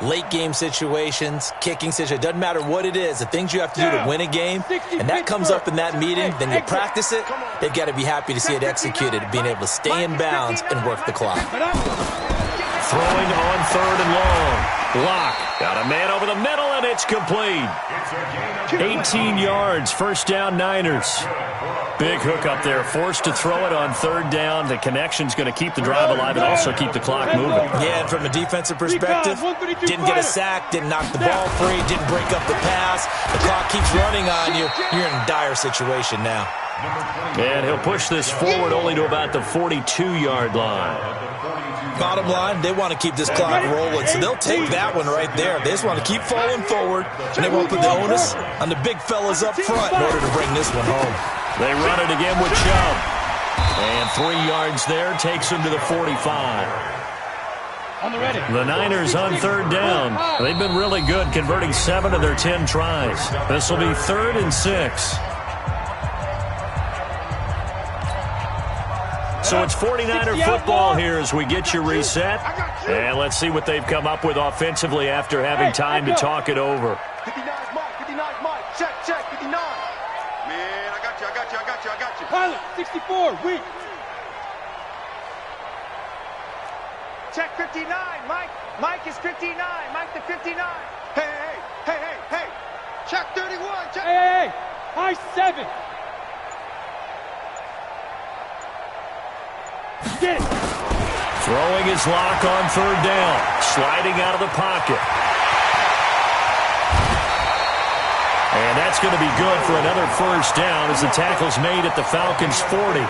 late game situations, kicking situations, doesn't matter what it is, the things you have to do to win a game, and that comes up in that meeting, then you practice it, they've got to be happy to see it executed, being able to stay in bounds and work the clock. Throwing on third and long. Block. Got a man over the middle, and it's complete. 18 yards, first down Niners. Big hook up there, forced to throw it on third down. The connection's going to keep the drive alive and also keep the clock moving. Yeah, and from a defensive perspective, didn't get a sack, didn't knock the ball free, didn't break up the pass. The clock keeps running on you. You're in a dire situation now. And he'll push this forward only to about the 42-yard line. Bottom line, they want to keep this clock rolling, so they'll take that one right there. They just want to keep falling forward, and they won't put the onus on the big fellas up front in order to bring this one home. They run it again with Chubb. And 3 yards there takes him to the 45. The Niners on third down. They've been really good, converting 7 of their 10 tries. This will be 3rd and 6. So it's 49er football here as we get you reset. And let's see what they've come up with offensively after having time to talk it over. 59 Mike. Check, 59. Man, I got you. Pilot, 64, weak. Check 59, Mike. Mike is 59. Mike the 59. Hey. Check 31. Check. Hey. High 7. Get it. Throwing his lock on third down. Sliding out of the pocket. And that's going to be good for another first down as the tackle's made at the Falcons' 40.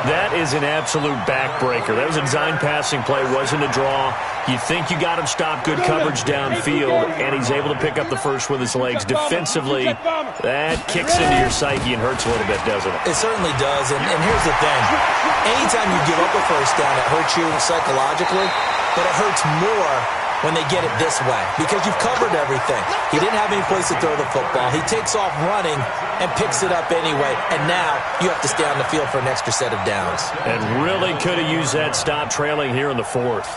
That is an absolute backbreaker. That was a design passing play, wasn't a draw. You think you got him stopped, good coverage downfield, and he's able to pick up the first with his legs. Defensively, that kicks into your psyche and hurts a little bit, doesn't it? It certainly does, and here's the thing. Anytime you give up a first down, it hurts you psychologically, but it hurts more when they get it this way, because you've covered everything. He didn't have any place to throw the football. He takes off running and picks it up anyway, and now you have to stay on the field for an extra set of downs. And really could have used that stop trailing here in the fourth.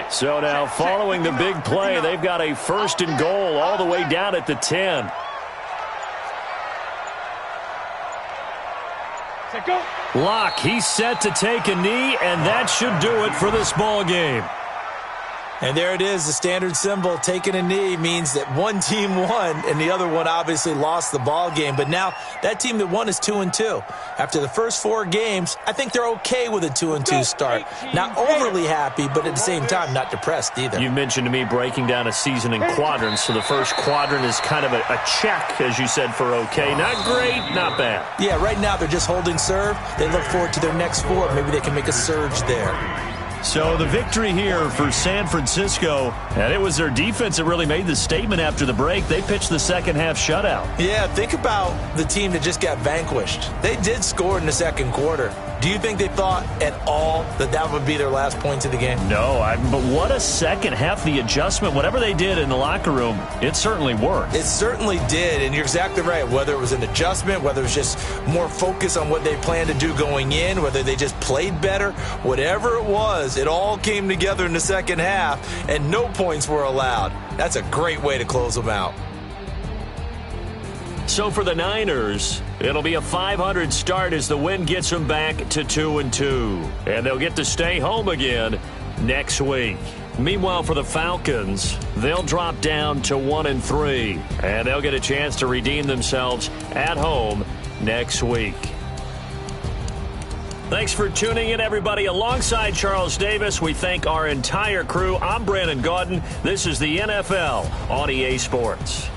So now, following the big play, they've got a first and goal all the way down at the 10. Go. Locke, he's set to take a knee, and that should do it for this ball game. And there it is, the standard symbol. Taking a knee means that one team won, and the other one obviously lost the ball game. But now that team that won is 2-2. After the first 4 games, I think they're okay with a 2-2 start. Not overly happy, but at the same time, not depressed either. You mentioned to me breaking down a season in quadrants. So the first quadrant is kind of a check, as you said, for okay. Not great, not bad. Yeah, right now they're just holding serve. They look forward to their next 4. Maybe they can make a surge there. So the victory here for San Francisco, and it was their defense that really made the statement after the break. They pitched the second half shutout. Yeah, think about the team that just got vanquished. They did score in the second quarter. Do you think they thought at all that that would be their last points of the game? No, but what a second half. The adjustment, whatever they did in the locker room, it certainly worked. It certainly did, and you're exactly right. Whether it was an adjustment, whether it was just more focus on what they planned to do going in, whether they just played better, whatever it was, it all came together in the second half, and no points were allowed. That's a great way to close them out. So for the Niners, it'll be a .500 start as the win gets them back to 2-2. And they'll get to stay home again next week. Meanwhile, for the Falcons, they'll drop down to 1-3. And they'll get a chance to redeem themselves at home next week. Thanks for tuning in, everybody. Alongside Charles Davis, we thank our entire crew. I'm Brandon Gaudin. This is the NFL on EA Sports.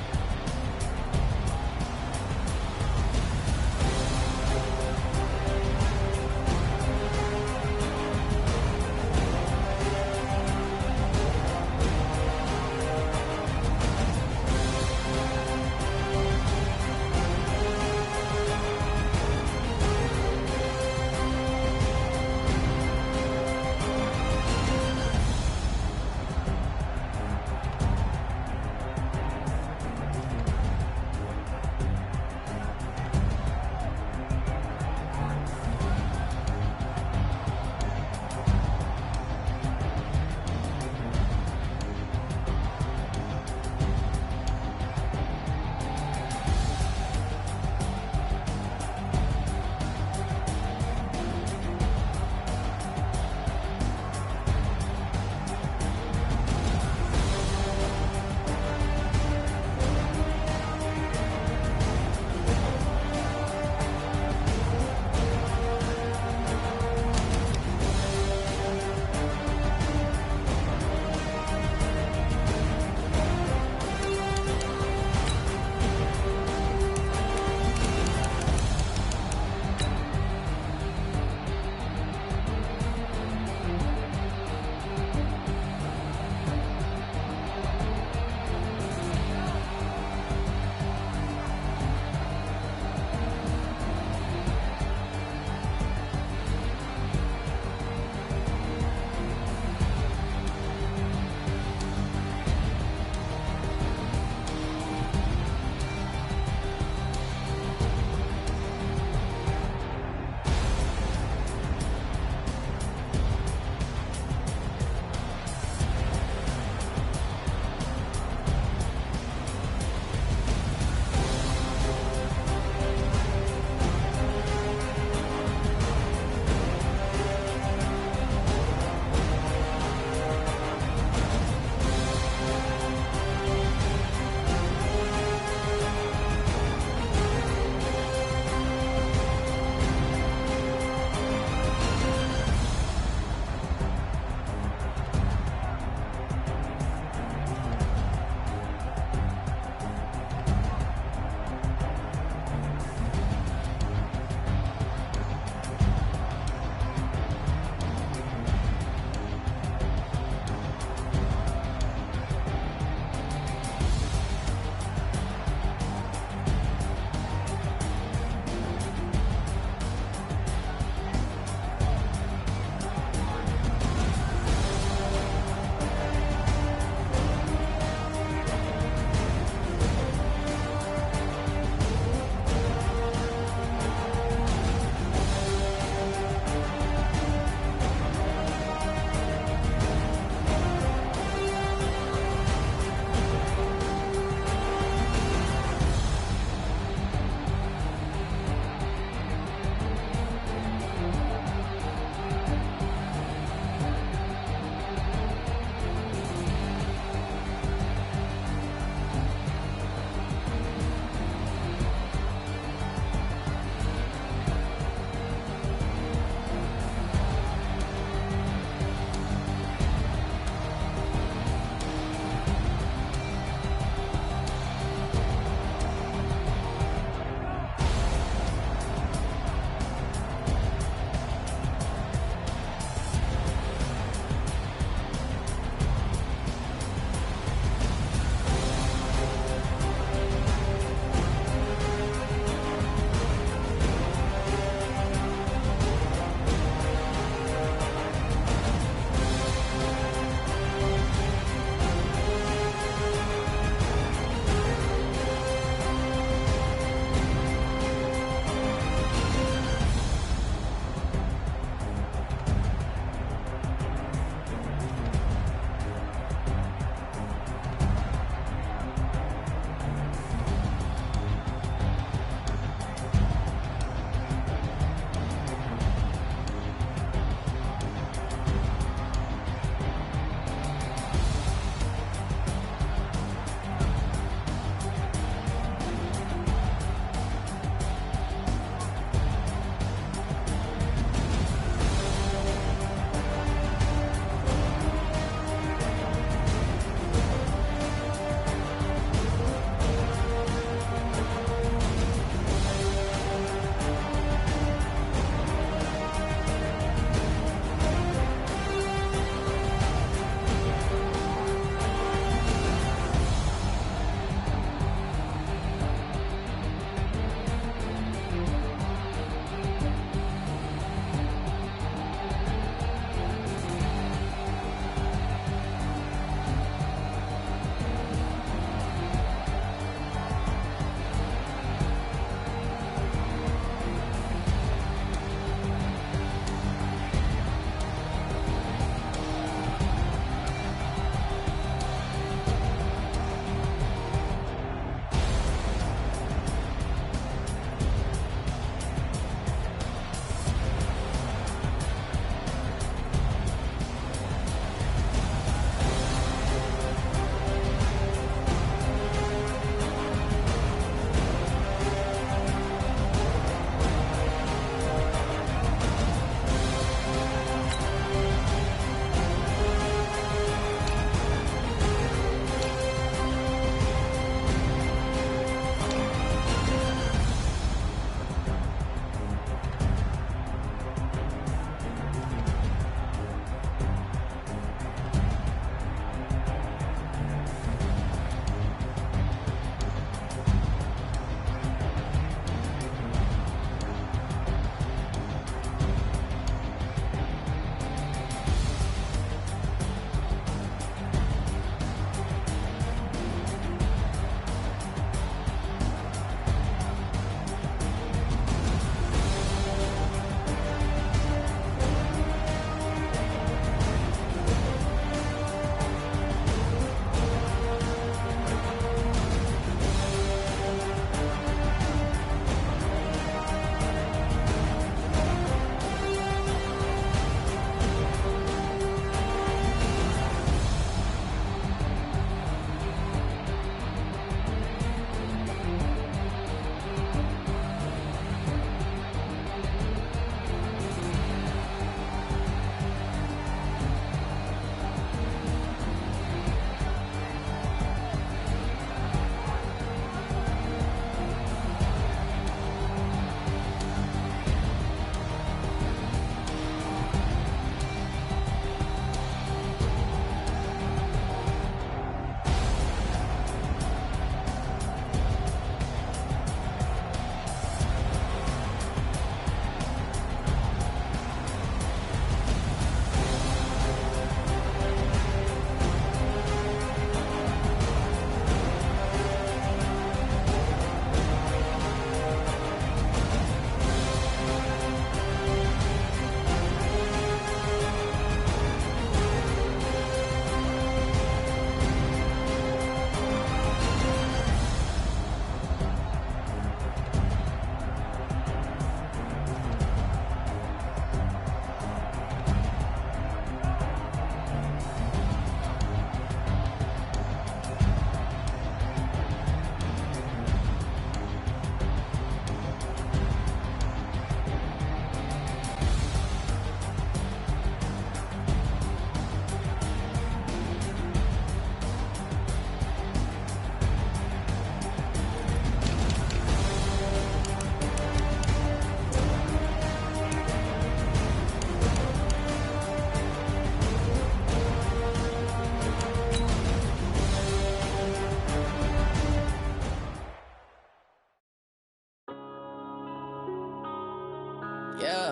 Yeah.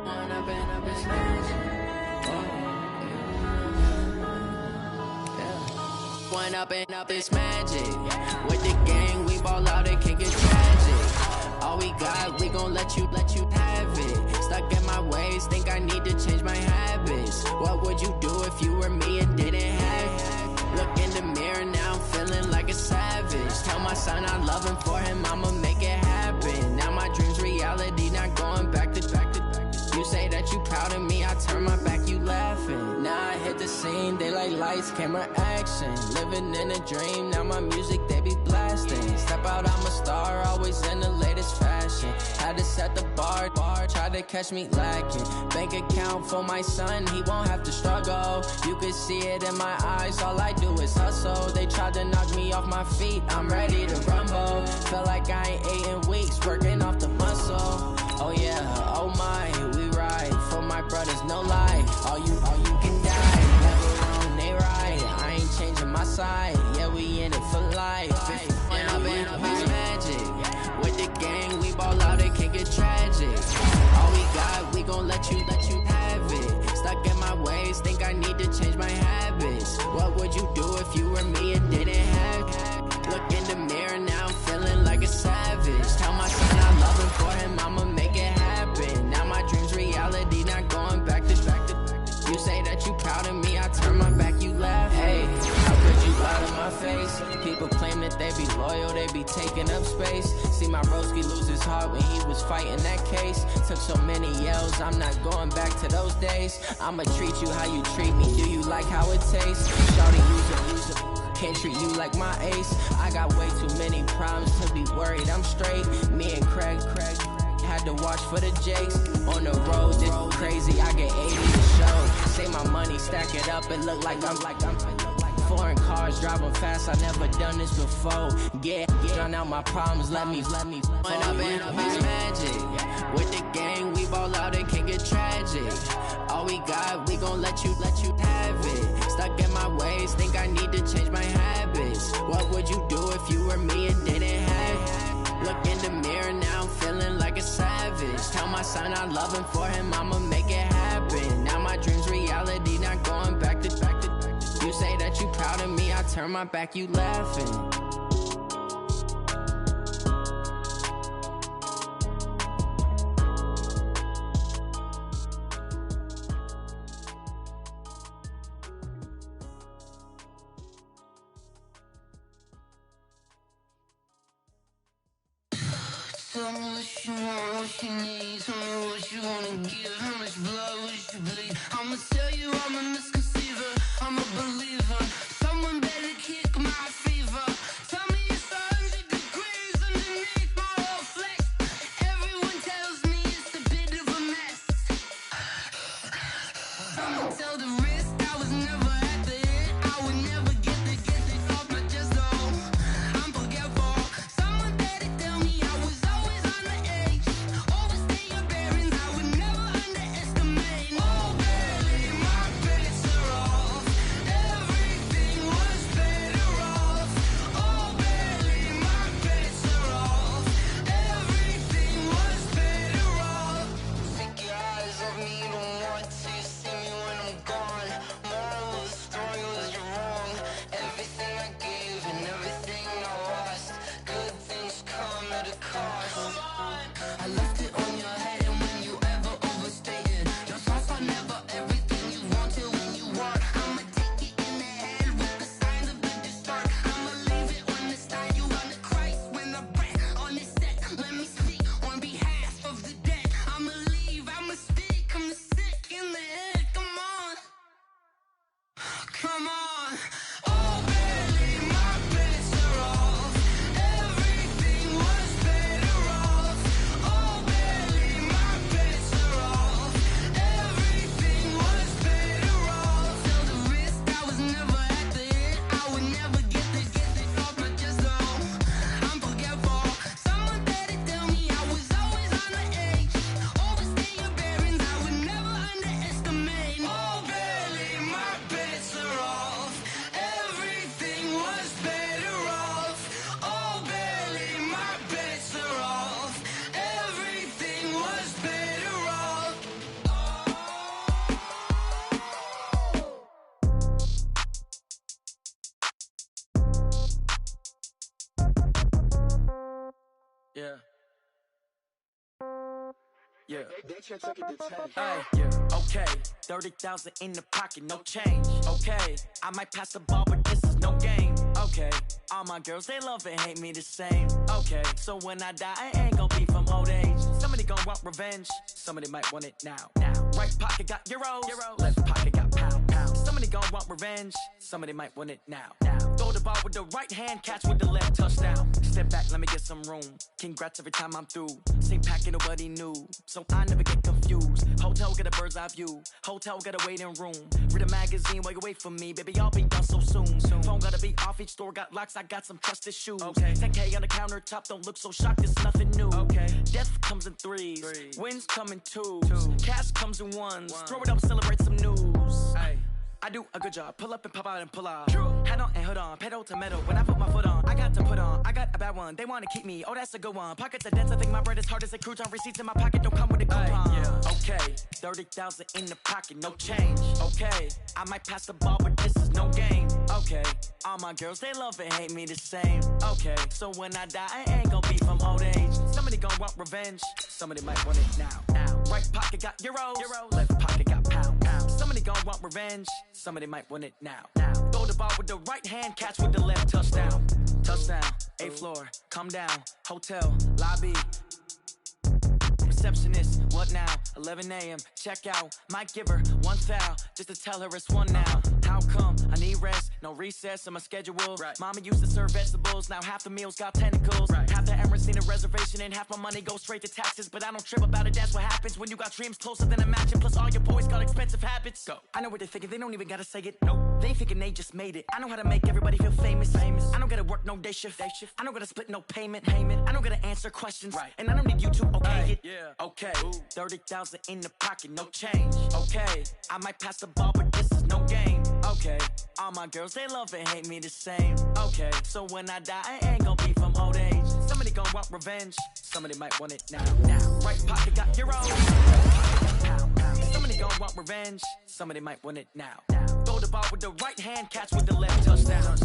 When I've been up this magic. When up and up this magic. With the gang, we ball out, it can get tragic. All we got, we gon' let you have it. Stuck in my ways, think I need to change my habits. What would you do if you were me and didn't have it? Look in the mirror, now I'm feeling like a savage. Tell my son I love him, for him I'ma make it happen. Now my dream's reality, not going back to. You say that you proud of me, I turn my back, you laughing. Now I hit the scene, they like lights, camera, action. Living in a dream, now my music, they be blasting. Step out, I'm a star, always in the latest fashion. Had to set the bar, try to catch me lacking. Bank account for my son, he won't have to struggle. You can see it in my eyes, all I do is hustle. They tried to knock me off my feet, I'm ready to rumble. Felt like I ain't ate in weeks, working off the muscle. Oh yeah, oh my, we ride for my brothers, no lie. All you can die, never wrong, they right. I ain't changing my side, yeah, we in it for life. When I've been up this magic, with the gang, we ball out, it can get tragic. All we got, we gon' let you have it. Stuck in my ways, think I need to change my habits. What would you do if you were me and didn't have it? Look in the mirror, now I'm feeling like a savage. Tell my son I love him, for him I'ma make it happen. Now my dream's reality, not going back to. You say that you proud of me, I turn my back, you laugh. Hey, how could you lie to my face? People claim that they be loyal, they be taking up space. See my broski lose his heart when he was fighting that case. Took so many yells, I'm not going back to those days. I'ma treat you how you treat me, do you like how it tastes? Shawty, use it. Can't treat you like my ace. I got way too many problems to be worried, I'm straight. Me and Craig had to watch for the Jakes. On the road, this crazy, I get 80 to show. Say my money, stack it up, it look like I'm foreign cars, driving fast, I never done this before. Yeah, drown out my problems, let me When I've been up this magic. With the gang, we ball out, it can get tragic. All we got, we gon' let you have it. Stuck in my ways, think I need to change my habits. What would you do if you were me and didn't have it? Look in the mirror, now I'm feeling like a savage. Tell my son I love him, for him I'ma make it happen. Now my dream's reality, not going back to. You say that you proud of me, I turn my back, you laughing. Tell me what you want, what you need. Tell me what you wanna give. How much blood would you bleed? I'ma tell you I'm a misconceiver, I'm a believer. Someone better kick my fever. Tell me it's 100 degrees underneath my whole flesh. Everyone tells me it's a bit of a mess. Someone tell the risk I was never at the end. I would never get it off my chest though. I'm forgetful. Someone better tell me I was always on the edge. Overstay your bearings, I would never underestimate. Yeah. Yeah. Hey, yeah. Okay. 30,000 in the pocket, no change. Okay. I might pass the ball, but this is no game. Okay. All my girls, they love and hate me the same. Okay. So when I die, I ain't gon' be from old age. Somebody gon' want revenge. Somebody might want it now. Right pocket got euros. Left pocket got pound. Somebody gon' want revenge. Somebody might want it now. Throw the ball with the right hand, catch with the left, touchdown. Step back, let me get some room. Congrats every time I'm through. Same packet, nobody knew. So I never get confused. Hotel get a bird's eye view. Hotel get a waiting room. Read a magazine while you wait for me. Baby, I'll be done so soon. Phone gotta be off, each store got locks. I got some trusted shoes. 10K on the countertop, don't look so shocked, it's nothing new. Death comes in threes. Wins come in twos. Cash comes in ones. Throw it up, celebrate some news. I do a good job. Pull up and pop out and pull out. Head on and hood on. Pedal to metal. When I put my foot on, I got to put on. I got a bad one. They want to keep me. Oh, that's a good one. Pockets are dense. I think my bread is hard as a crouton. Receipts in my pocket don't come with a coupon. Okay. 30,000 in the pocket. No change. Okay. I might pass the ball, but this is no game. Okay. All my girls, they love and hate me the same. Okay. So when I die, I ain't gonna be from old age. Somebody gon' want revenge. Somebody might want it now. Right pocket got euros. Left pocket got pound. Somebody gon' want revenge. Somebody might want it now. Throw the ball with the right hand, catch with the left, touchdown. Touchdown, 8th floor, come down. Hotel, lobby. Receptionist, what now? 11 a.m., check out. Might give her one foul, just to tell her it's one now. How come? I need rest, no recess in my schedule. Mama used to serve vegetables, now half the meals got tentacles. Half the Emirates need a reservation and half my money goes straight to taxes. But I don't trip about it, that's what happens when you got dreams closer than a mansion. Plus all your boys got expensive habits. Go. I know what they're thinking, they don't even gotta say it. Nope. They thinking they just made it. I know how to make everybody feel famous. I don't gotta work no day shift. I don't gotta split no payment. I don't gotta answer questions. And I don't need you to okay it. Okay, 30,000 in the pocket, no change. Okay, I might pass the ball, but this is no game. Okay, all my girls, they love and hate me the same. Okay, so when I die, I ain't gonna be from old age. Somebody gon' want revenge. Somebody might want it now. Right pocket got euros. Somebody gon' want revenge. Somebody might want it now. Throw the ball with the right hand, catch with the left, touchdown.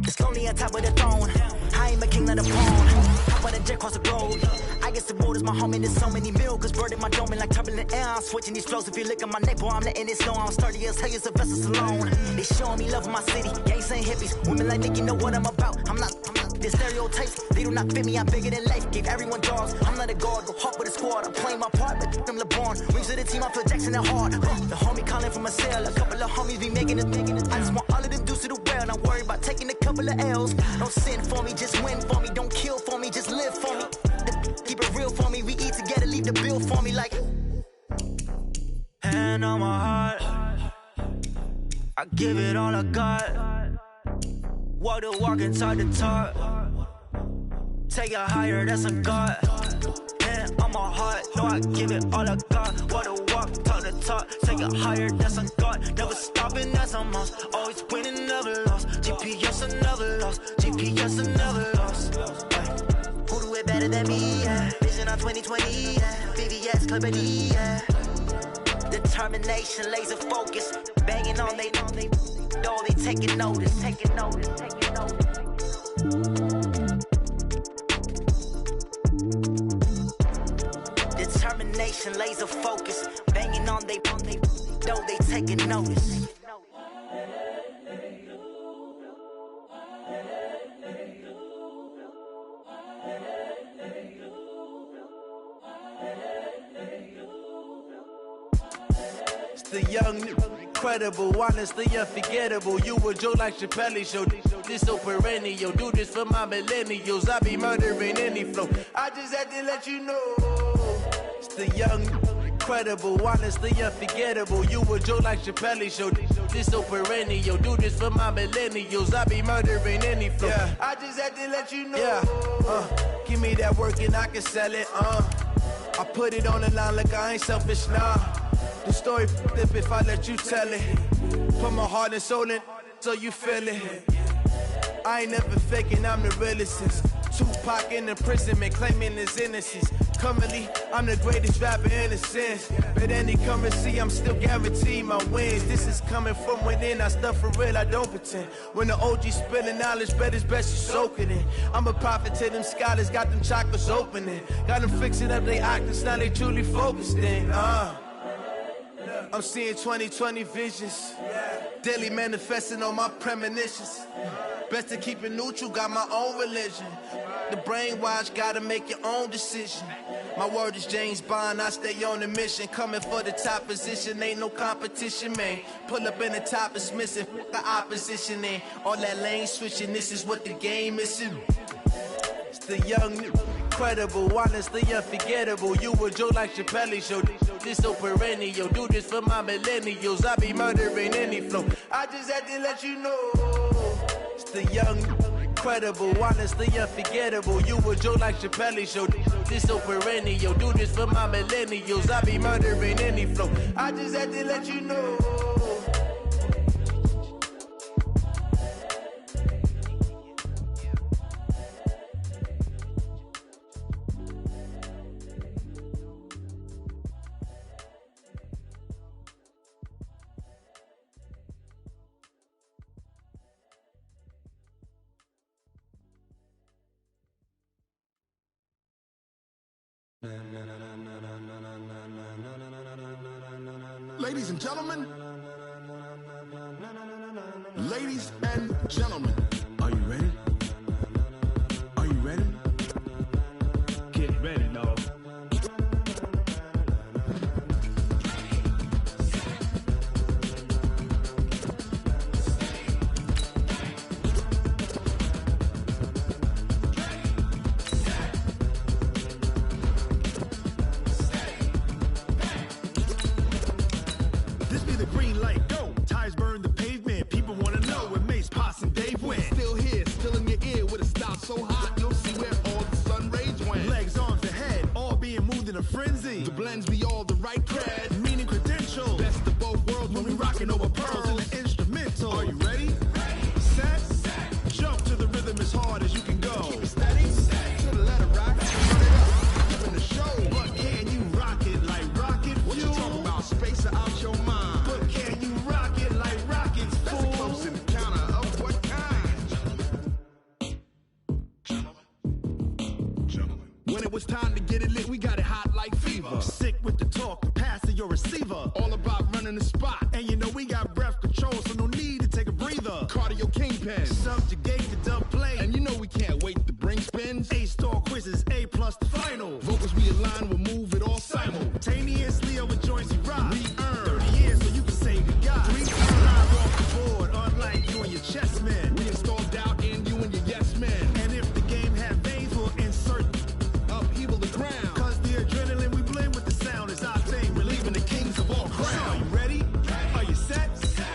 It's lonely on top of the throne. I ain't a king of the pawn. Hop on a jet across the road. I guess the road is my home and there's so many mil. Cause bird in my dome and like turbulent air. I'm switching these flows. If you look at my neck, boy, I'm letting it snow. I'm sturdy as hell as a vessel alone. They showing me love in my city. Gang saying hippies. Women like Nick, you know what I'm about. I'm not the stereotypes. They do not fit me. I'm bigger than life. Gave everyone dogs. I'm not a guard. Go hard with a squad. I'm playing my part, but them LeBron. Rings of the team. I feel Jackson and hard. The homie calling from a cell. A couple of homies be making it. I just want all of them dudes to the well. Not worry about taking a couple of L's. Don't sin for me, just win for me. Don't kill for me, just live for me. Keep it real for me. We eat together, leave the bill for me like. Hand on my heart, I give it all I got. Walk the walk inside the talk. Take it higher, that's a God. Hand on my heart, no, I give it all I got. Walk the walk, talk the talk. Take it higher, that's a God. Never stopping, that's a must. Always winning, never lost. GPS, I never lost. GPS, I never lost. Who do it better than me? Yeah. Vision on 2020. Yeah. VVS, Clippity. Yeah. Determination, laser focus. Banging on they know they taking notice. Taking notice. Taking notice. Determination, laser focus. Banging on they know they taking notice. The young, incredible, honestly unforgettable. You a joke like Chappelle show. This so perennial. Do this for my millennials. I be murdering any flow. I just had to let you know. It's the young, incredible, honestly unforgettable. You a joke like Chappelle Show. This so perennial. Do this for my millennials. I be murdering any flow. Yeah. I just had to let you know. Yeah. Give me that work and I can sell it. I put it on the line like I ain't selfish, nah. The story flip if I let you tell it. Put my heart and soul in so you feel it. I ain't never faking, I'm the realest since Tupac in imprisonment, claiming his innocence. Currently, I'm the greatest rapper in a sense. But any currency, I'm still guaranteed my wins. This is coming from within, I stuff for real, I don't pretend. When the OG spilling knowledge, bet it's best you soak it in. I'm a prophet to them scholars, got them chakras opening. Got them fixing up they octaves, now they truly focused in. I'm seeing 2020 visions. Daily manifesting on my premonitions. Best to keep it neutral, got my own religion. The brainwash, gotta make your own decision. My word is James Bond, I stay on the mission. Coming for the top position, ain't no competition, man. Pull up in the top is missing, the opposition in. All that lane switching, this is what the game is. It's the young, incredible, honestly unforgettable. You a joke like Chappelle Show. This so perennial. Do this for my millennials. I be murdering any flow. I just had to let you know. It's the young, incredible, honestly unforgettable. You a joke like Chappelle Show. This so perennial. Do this for my millennials. I be murdering any flow. I just had to let you know. Ladies and gentlemen, ladies and gentlemen, are you ready? Are you ready? Get ready, dog. So hot, you'll see where all the sun rays went. Legs, arms, and head, all being moved in a frenzy. The blends be all the right cred, meaning credential. Best of both worlds when we rockin' over pearls in the instrumental. Are you ready? Set, jump to the rhythm as hard as you can go. Keep it steady, to the letter rock, run it up, giving the show. But can you rock it like rocket fuel? What you talking about, space or out your mind? But can you rock it like rockets, fool? That's a close encounter of what kind? When it was time to get it lit, we got it hot like fever. Sick with the talk, the pass to your receiver. All about running the spot. And you know we got breath control, so no need to take a breather. Cardio kingpin, subjugate the dub play. And you know we can't wait to bring spins. A-star quizzes, A+ the final. Vocals we align, we'll move it all simultaneously over joints we rock. We earn 30 years so you can say we got 3 live off the board, unlike you and your chess men. We install doubt in you and your yes men. And if the game had veins, we'll insert upheaval the ground. Cause the adrenaline we blend with the sound is our thing, relieving the kings of all crowns. So are you ready? Are you set?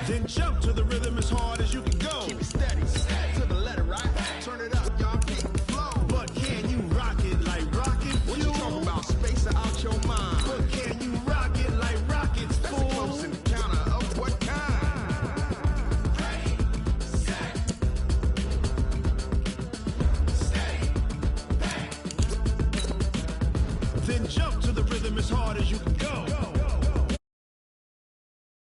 Then jump to the